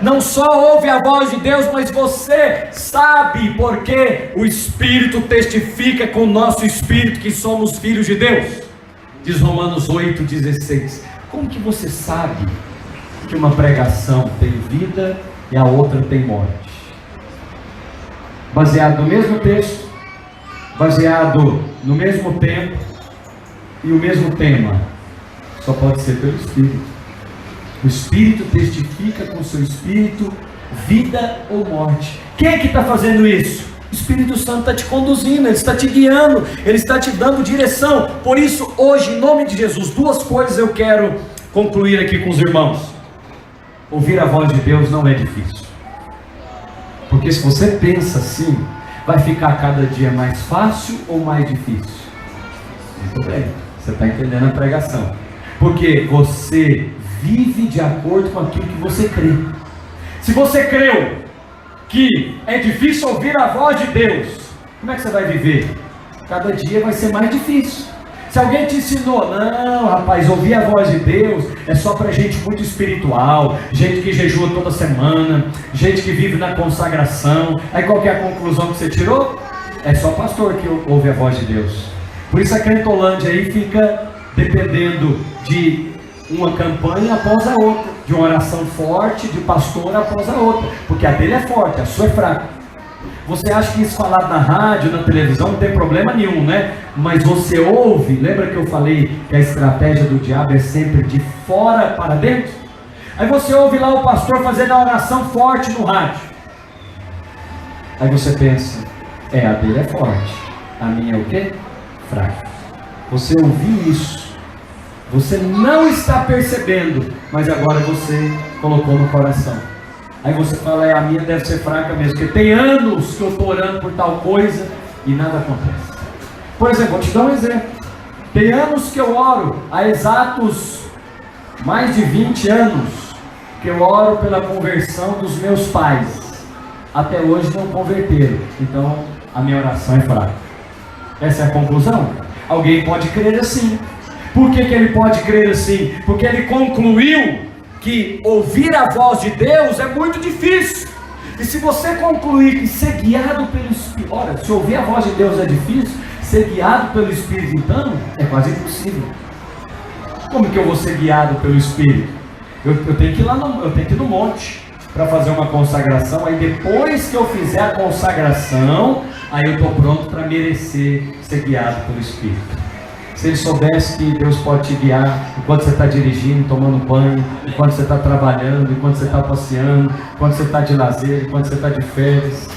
Não só ouve a voz de Deus, mas você sabe, porque o Espírito testifica com o nosso Espírito que somos filhos de Deus. Diz Romanos 8,16. Como que você sabe que uma pregação tem vida e a outra tem morte? Baseado no mesmo texto, baseado no mesmo tempo e o mesmo tema. Só pode ser pelo Espírito. O Espírito testifica com o seu Espírito vida ou morte. Quem é que está fazendo isso? O Espírito Santo está te conduzindo, Ele está te guiando, Ele está te dando direção. Por isso, hoje, em nome de Jesus, duas coisas eu quero concluir aqui com os irmãos. Ouvir a voz de Deus não é difícil. Porque se você pensa assim, vai ficar cada dia mais fácil ou mais difícil? Muito bem, você está entendendo a pregação. Porque você vive de acordo com aquilo que você crê. Se você creu que é difícil ouvir a voz de Deus, como é que você vai viver? Cada dia vai ser mais difícil. Se alguém te ensinou, não rapaz, ouvir a voz de Deus é só para gente muito espiritual, gente que jejua toda semana, gente que vive na consagração, aí qual que é a conclusão que você tirou? É só pastor que ouve a voz de Deus. Por isso a Crentolândia aí fica dependendo de uma campanha após a outra, de uma oração forte, de pastor após a outra, porque a dele é forte, a sua é fraca. Você acha que isso falado na rádio, na televisão, não tem problema nenhum, né? Mas você ouve, lembra que eu falei que a estratégia do diabo é sempre de fora para dentro? Aí você ouve lá o pastor fazendo a oração forte no rádio. Aí você pensa, a dele é forte, a minha é o quê? Fraca. Você ouviu isso, você não está percebendo, mas agora você colocou no coração. Aí você fala, a minha deve ser fraca mesmo, porque tem anos que eu estou orando por tal coisa e nada acontece. Por exemplo, vou te dar um exemplo. Tem anos que eu oro, há exatos mais de 20 anos, que eu oro pela conversão dos meus pais. Até hoje não converteram, então a minha oração é fraca. Essa é a conclusão? Alguém pode crer assim. Por que ele pode crer assim? Porque ele concluiu que ouvir a voz de Deus é muito difícil. E se você concluir que ser guiado pelo Espírito, olha, se ouvir a voz de Deus é difícil, ser guiado pelo Espírito então é quase impossível. Como que eu vou ser guiado pelo Espírito? Eu tenho que ir lá eu tenho que ir no monte para fazer uma consagração. Aí depois que eu fizer a consagração, aí eu estou pronto para merecer ser guiado pelo Espírito. Se ele soubesse que Deus pode te guiar enquanto você está dirigindo, tomando banho, enquanto você está trabalhando, enquanto você está passeando, enquanto você está de lazer, enquanto você está de férias.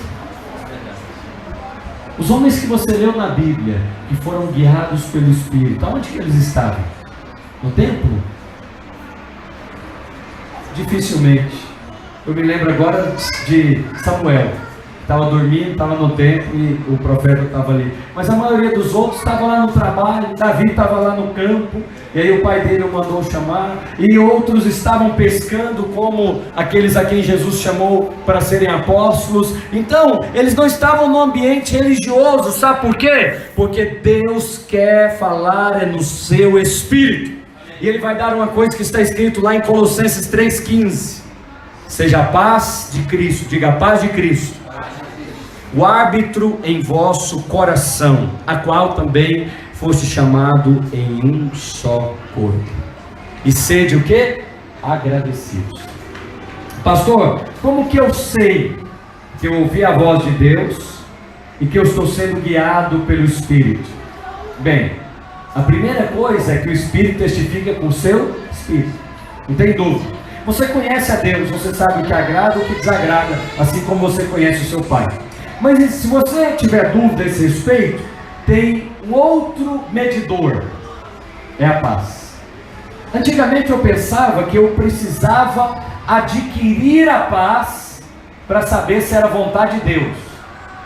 Os homens que você leu na Bíblia, que foram guiados pelo Espírito, aonde que eles estavam? No templo? Dificilmente. Eu me lembro agora de Samuel. Estava dormindo, estava no templo e o profeta estava ali. Mas a maioria dos outros estava lá no trabalho, Davi estava lá no campo, e aí o pai dele o mandou chamar, e outros estavam pescando, como aqueles a quem Jesus chamou para serem apóstolos. Então, eles não estavam no ambiente religioso, sabe por quê? Porque Deus quer falar no seu espírito. E Ele vai dar uma coisa que está escrito lá em Colossenses 3,15. Seja a paz de Cristo, diga a paz de Cristo, o árbitro em vosso coração, a qual também foste chamado em um só corpo. E sede o quê? Agradecidos. Pastor, como que eu sei que eu ouvi a voz de Deus e que eu estou sendo guiado pelo Espírito? Bem, a primeira coisa é que o Espírito testifica com o seu Espírito. Não tem dúvida. Você conhece a Deus, você sabe o que agrada e o que desagrada, assim como você conhece o seu Pai. Mas se você tiver dúvida a esse respeito, tem um outro medidor, é a paz. Antigamente eu pensava que eu precisava adquirir a paz para saber se era vontade de Deus.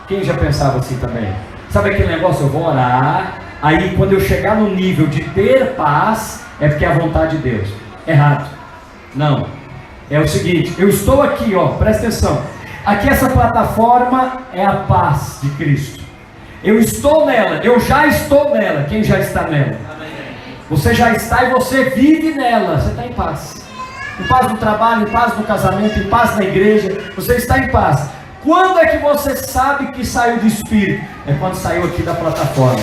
Quem já pensava assim também? Sabe aquele negócio, eu vou orar, aí quando eu chegar no nível de ter paz, é porque é a vontade de Deus. Errado. Não. É o seguinte, eu estou aqui, ó, presta atenção. Aqui essa plataforma é a paz de Cristo. Eu estou nela, eu já estou nela. Quem já está nela? Você já está e você vive nela. Você está em paz. Em paz no trabalho, em paz no casamento, em paz na igreja. Você está em paz. Quando é que você sabe que saiu do Espírito? É quando saiu aqui da plataforma.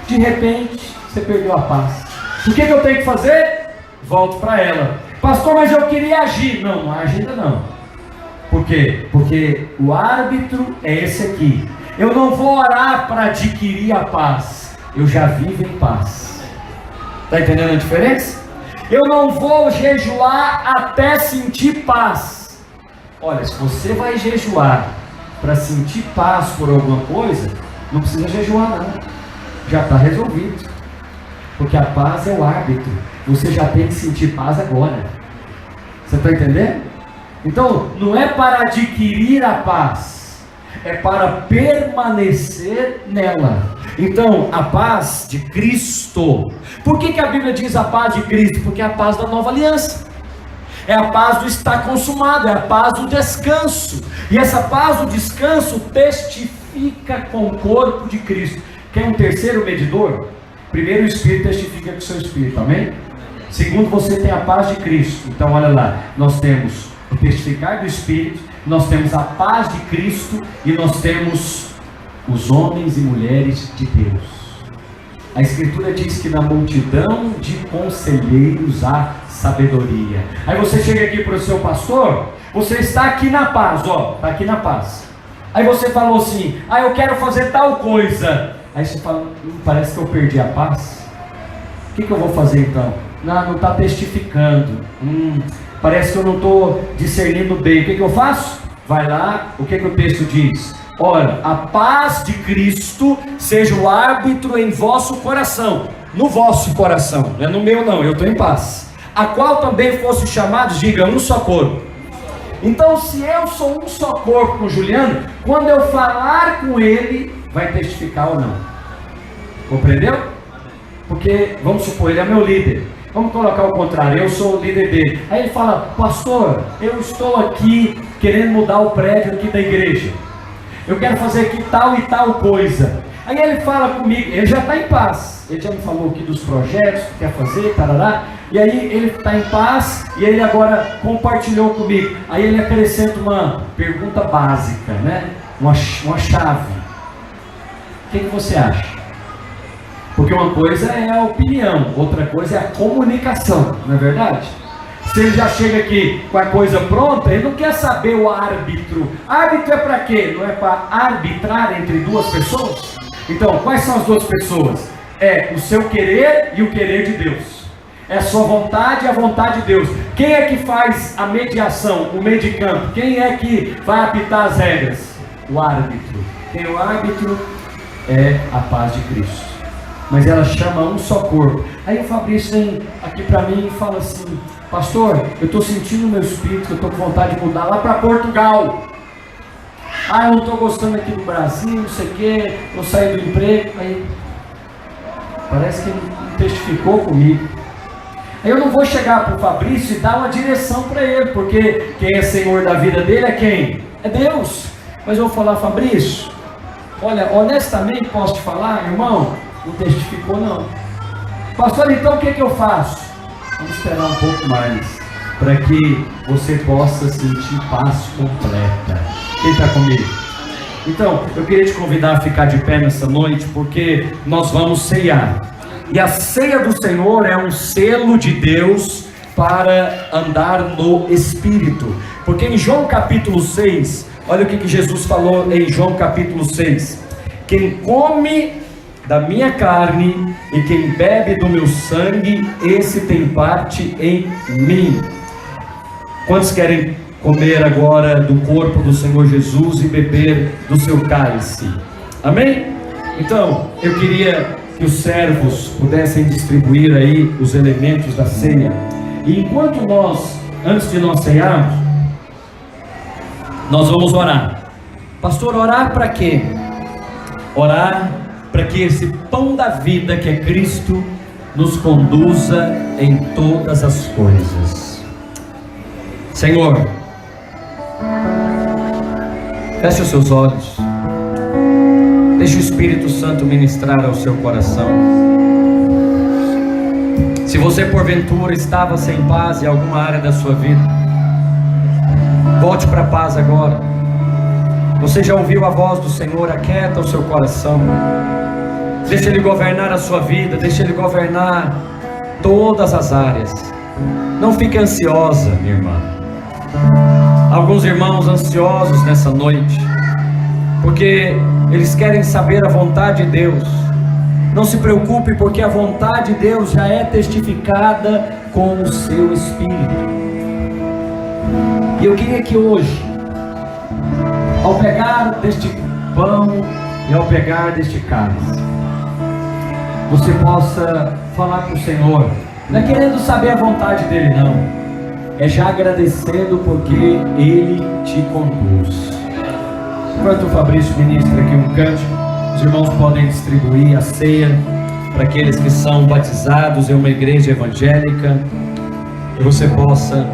De repente, você perdeu a paz. O que eu tenho que fazer? Volto para ela. Pastor, mas eu queria agir. Não, não age ainda não. Por quê? Porque o árbitro é esse aqui. Eu não vou orar para adquirir a paz. Eu já vivo em paz. Está entendendo a diferença? Eu não vou jejuar até sentir paz. Olha, se você vai jejuar para sentir paz por alguma coisa, não precisa jejuar não. Já está resolvido. Porque a paz é o árbitro. Você já tem que sentir paz agora. Você está entendendo? Então, não é para adquirir a paz, é para permanecer nela. Então, a paz de Cristo. Por que a Bíblia diz a paz de Cristo? Porque é a paz da nova aliança. É a paz do estar consumado, é a paz do descanso. E essa paz do descanso testifica com o corpo de Cristo. Quer um terceiro medidor? Primeiro, o Espírito testifica com o seu Espírito, amém? Segundo, você tem a paz de Cristo. Então, olha lá, nós temos o testificar do Espírito, nós temos a paz de Cristo e nós temos os homens e mulheres de Deus. A Escritura diz que na multidão de conselheiros há sabedoria. Aí você chega aqui para o seu pastor, você está aqui na paz, ó, está aqui na paz. Aí você falou assim, eu quero fazer tal coisa. Aí você fala, parece que eu perdi a paz. O que eu vou fazer então? Não está testificando. Parece que eu não estou discernindo bem. O que eu faço? Vai lá, o que o texto diz? Olha, a paz de Cristo seja o árbitro em vosso coração. No vosso coração, não é no meu não, eu estou em paz. A qual também fosse chamados, diga, um só corpo. Então, se eu sou um só corpo com o Juliano, quando eu falar com ele, vai testificar ou não. Compreendeu? Porque, vamos supor, ele é meu líder. Vamos colocar o contrário, eu sou o líder dele. Aí ele fala: pastor, eu estou aqui querendo mudar o prédio aqui da igreja. Eu quero fazer aqui tal e tal coisa. Aí ele fala comigo, ele já está em paz. Ele já me falou aqui dos projetos que quer fazer, tarará. E aí ele está em paz e ele agora compartilhou comigo. Aí ele acrescenta uma pergunta básica, né? Uma chave. O que você acha? Porque uma coisa é a opinião, outra coisa é a comunicação, não é verdade? Se ele já chega aqui com a coisa pronta, ele não quer saber o árbitro. Árbitro é para quê? Não é para arbitrar entre duas pessoas? Então, quais são as duas pessoas? É o seu querer e o querer de Deus. É a sua vontade e a vontade de Deus. Quem é que faz a mediação, o meio de campo? Quem é que vai apitar as regras? O árbitro. Quem é o árbitro? É a paz de Cristo. Mas ela chama um só corpo. Aí o Fabrício vem aqui para mim e fala assim: pastor, eu estou sentindo no meu espírito que eu estou com vontade de mudar lá para Portugal. Ah, eu não estou gostando aqui do Brasil, não sei o que, vou sair do emprego. Aí parece que ele testificou comigo. Aí eu não vou chegar para o Fabrício e dar uma direção para ele, porque quem é senhor da vida dele é quem? É Deus. Mas eu vou falar: Fabrício, olha, honestamente posso te falar, irmão? Não testificou não. Pastor, então o que eu faço? Vamos esperar um pouco mais, para que você possa sentir paz completa. Quem está comigo? Então, eu queria te convidar a ficar de pé nessa noite, porque nós vamos ceiar. E a ceia do Senhor é um selo de Deus para andar no Espírito. Porque em João capítulo 6, olha o que Jesus falou em João capítulo 6. Quem come da minha carne e quem bebe do meu sangue, esse tem parte em mim. Quantos querem comer agora do corpo do Senhor Jesus e beber do seu cálice? Amém? Então, eu queria que os servos pudessem distribuir aí os elementos da ceia. E enquanto antes de nós cearmos, nós vamos orar. Pastor, orar para quê? Orar para que esse pão da vida que é Cristo nos conduza em todas as coisas. Senhor, feche os seus olhos, deixe o Espírito Santo ministrar ao seu coração. Se você porventura estava sem paz em alguma área da sua vida, volte para a paz agora. Você já ouviu a voz do Senhor? Aquieta o seu coração. Deixa Ele governar a sua vida, deixa Ele governar todas as áreas. Não fique ansiosa, minha irmã. Alguns irmãos ansiosos nessa noite, porque eles querem saber a vontade de Deus. Não se preocupe, porque a vontade de Deus já é testificada com o seu Espírito. E eu queria que hoje, ao pegar deste pão e ao pegar deste cálice, você possa falar com o Senhor. Não é querendo saber a vontade dele, não. É já agradecendo porque Ele te conduz. Enquanto o Fabrício ministra aqui um cântico, os irmãos podem distribuir a ceia para aqueles que são batizados em uma igreja evangélica. E você possa,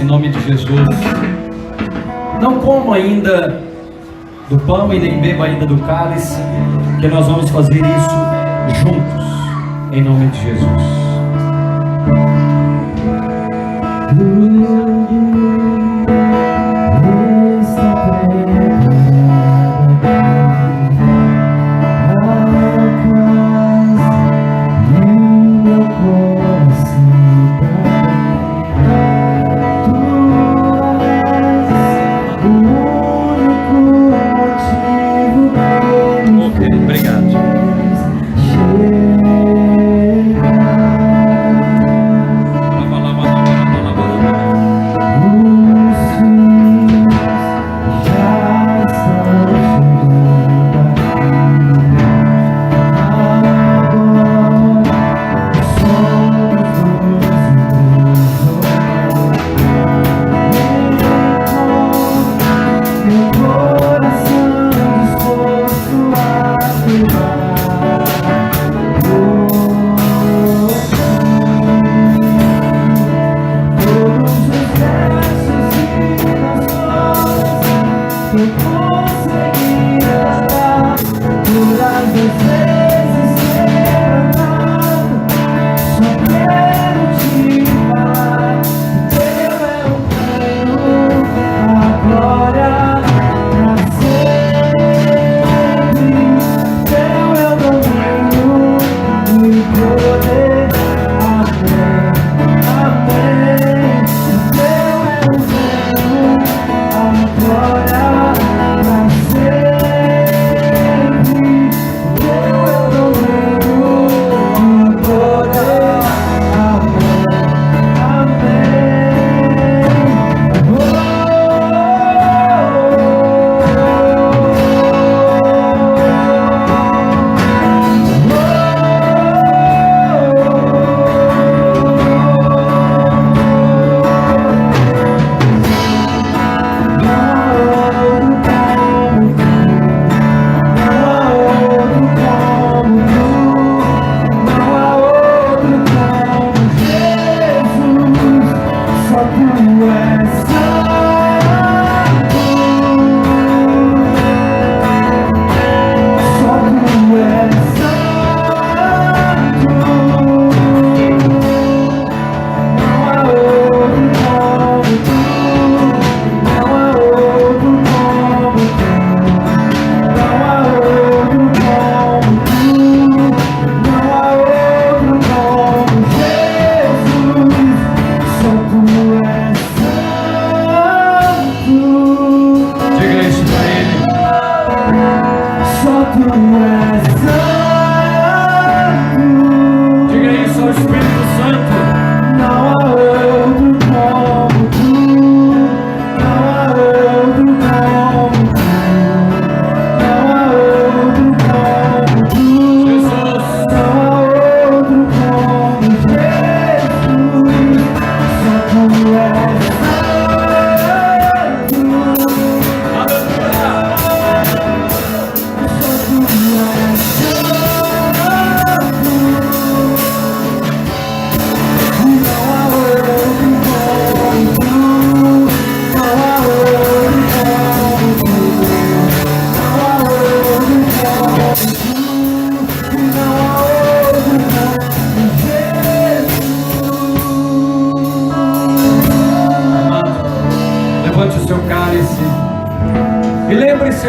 em nome de Jesus, não coma ainda do pão e nem beba ainda do cálice, que nós vamos fazer isso juntos, em nome de Jesus.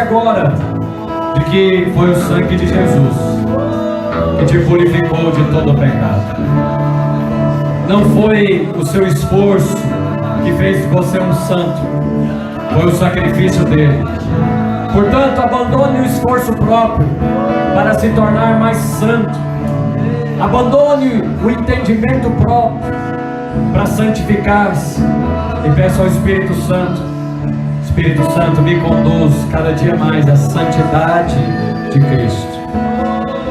agora de que foi o sangue de Jesus que te purificou de todo o pecado. Não foi o seu esforço que fez de você um santo, foi o sacrifício dele. Portanto, abandone o esforço próprio para se tornar mais santo. Abandone o entendimento próprio para santificar-se e peça ao Espírito Santo: Espírito Santo, me conduz cada dia mais à santidade de Cristo.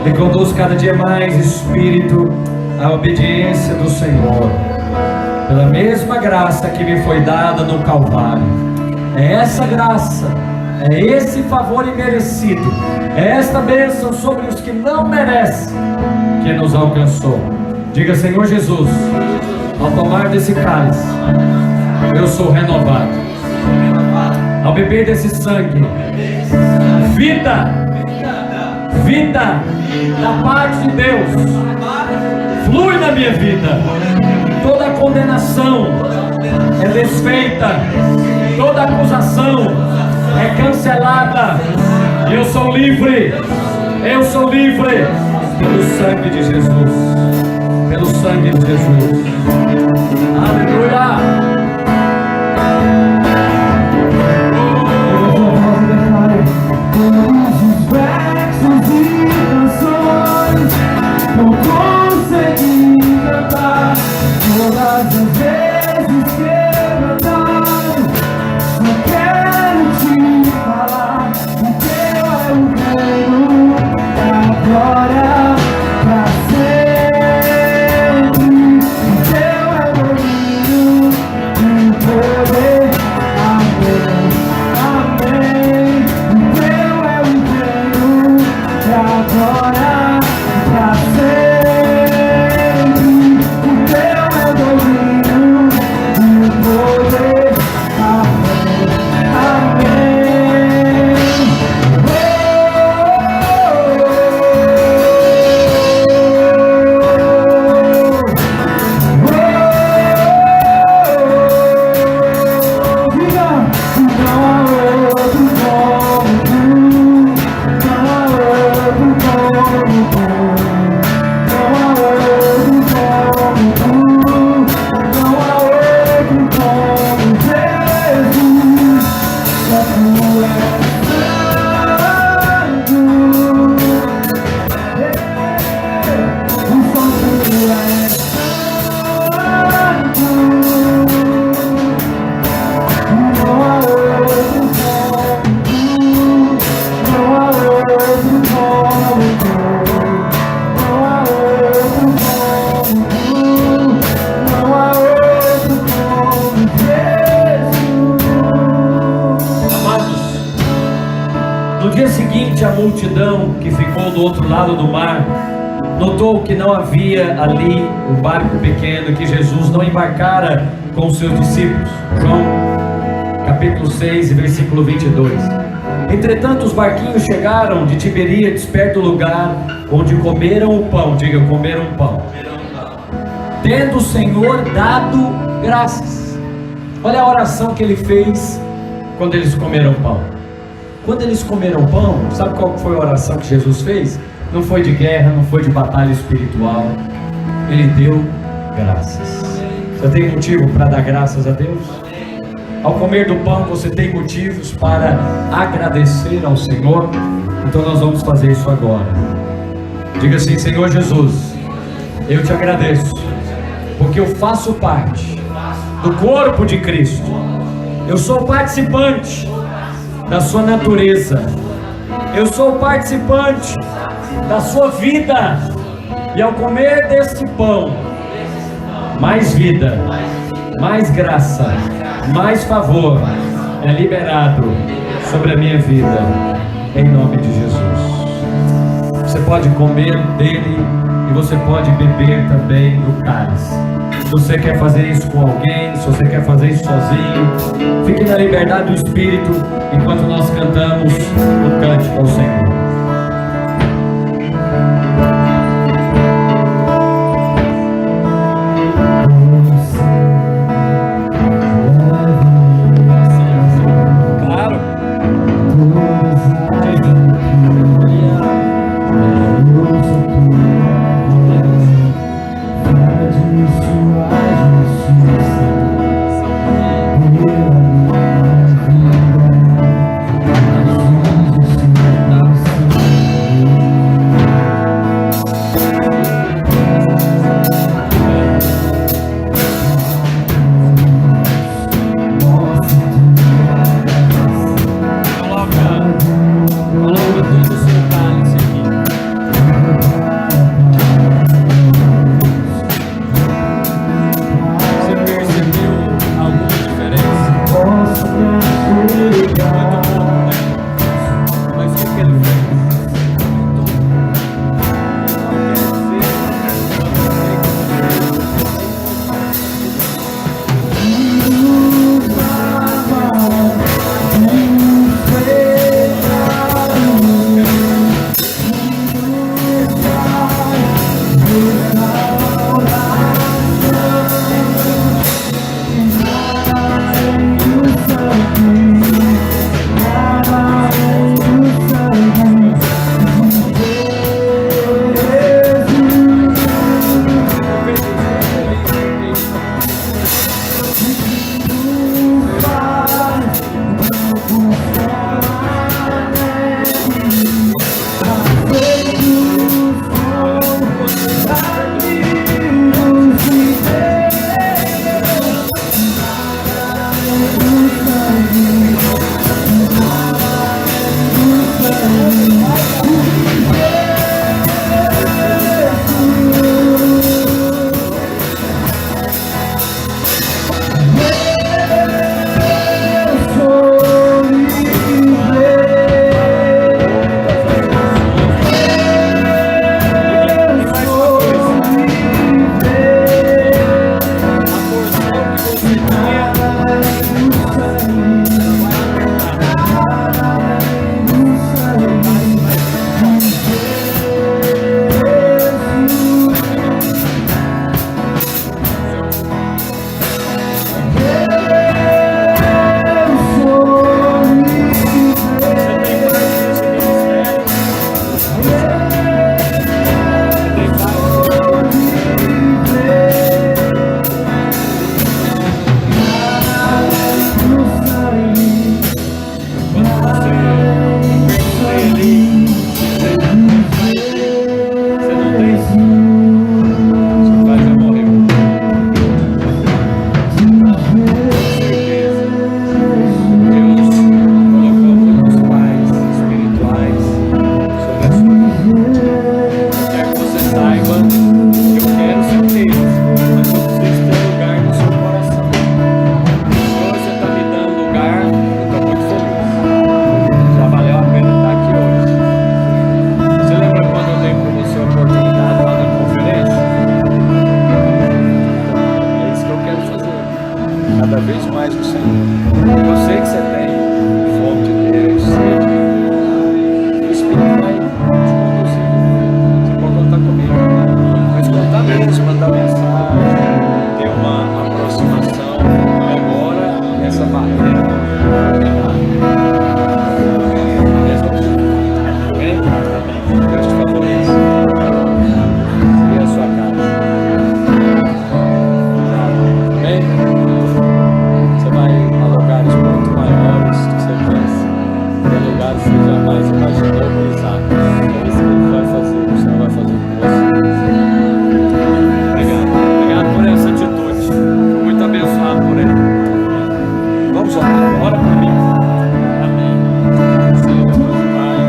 Me conduz cada dia mais, Espírito, à obediência do Senhor, pela mesma graça que me foi dada no Calvário. É essa graça, é esse favor imerecido, é esta bênção sobre os que não merecem que nos alcançou. Diga: Senhor Jesus, ao tomar desse cálice, eu sou renovado. Ao beber desse sangue, vida da parte de Deus flui na minha vida. Toda condenação é desfeita, toda acusação é cancelada. Eu sou livre pelo sangue de Jesus, pelo sangue de Jesus. Aleluia. Todos os versos e canções não consegui cantar. Todas as vezes que cantar, só quero te falar. O teu é o reino, a glória pra sempre. O teu é o domínio e o poder. Amém, amém. O teu é o reino, a glória pra sempre. O teu é o domínio e o poder. Amém, amém. A multidão que ficou do outro lado do mar notou que não havia ali um barco pequeno, que Jesus não embarcara com os seus discípulos. João capítulo 6 versículo 22. Entretanto, os barquinhos chegaram de Tiberíades, perto do lugar onde comeram o pão. Diga: comeram o pão, tendo o Senhor dado graças. Olha a oração que ele fez quando eles comeram pão. Quando eles comeram pão, sabe qual foi a oração que Jesus fez? Não foi de guerra, não foi de batalha espiritual. Ele deu graças. Você tem motivo para dar graças a Deus? Ao comer do pão, você tem motivos para agradecer ao Senhor? Então nós vamos fazer isso agora. Diga assim: Senhor Jesus, eu te agradeço, porque eu faço parte do corpo de Cristo. Eu sou participante da sua natureza, eu sou participante da sua vida, e ao comer deste pão, mais vida, mais graça, mais favor é liberado sobre a minha vida, em nome de Jesus. Você pode comer dele e você pode beber também do cálice. Se você quer fazer isso com alguém, se você quer fazer isso sozinho, fique na liberdade do Espírito enquanto nós cantamos o cântico ao Senhor. Claro. cada vez mais no Senhor. Eu sei que você tem fome de Deus, sede. O Espírito vai te conduzir. Você pode contar comigo. Vai escutar mesmo, mandar mensagem, ter uma aproximação. Agora, essa barreira. Amém? Deus te favoreça. E a sua casa. Amém? Você vai a lugares muito maiores do que você pensa. Tem lugares que você jamais imaginou pisar. É isso que Ele vai fazer. O Senhor vai fazer com você. Obrigado. Obrigado por essa atitude. Fui muito abençoado por Ele. Vamos orar. Ora comigo. Amém. Senhor, Deus Pai,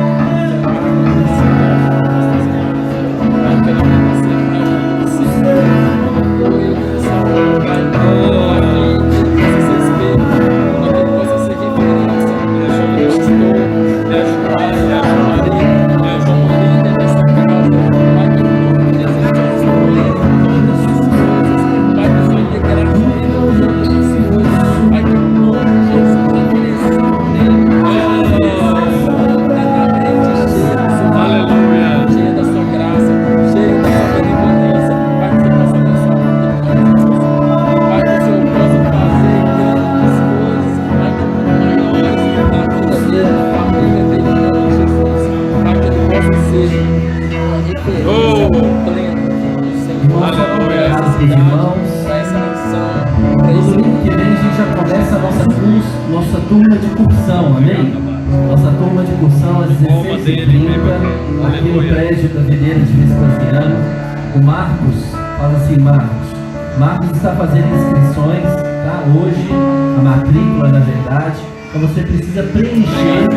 cheia da sua graça, cheia da sua benevolência, Pai, que você possa abençoar Pai, que o Senhor possa fazer grandes coisas, Pai, que maiores na vida dele, na família dele, em nome de Jesus, Pai, que ele possa ser uma referência plena do Senhor, Aleluia. para essa cidade, para essa nação, para No esse domingo que vem a gente já começa a nossa turma de cursão, amém? Nossa turma de cursão às 16h30, aqui no prédio da Videira de Vespasiano. O Marcos, fala assim, Marcos está fazendo inscrições, tá? Hoje, a matrícula, na verdade. Então você precisa preencher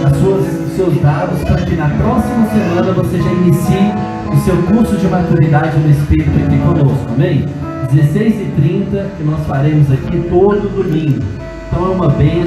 os seus dados para que na próxima semana você já inicie o seu curso de maturidade no Espírito aqui conosco, amém? 16h30, que nós faremos aqui todo domingo. Então é uma bênção.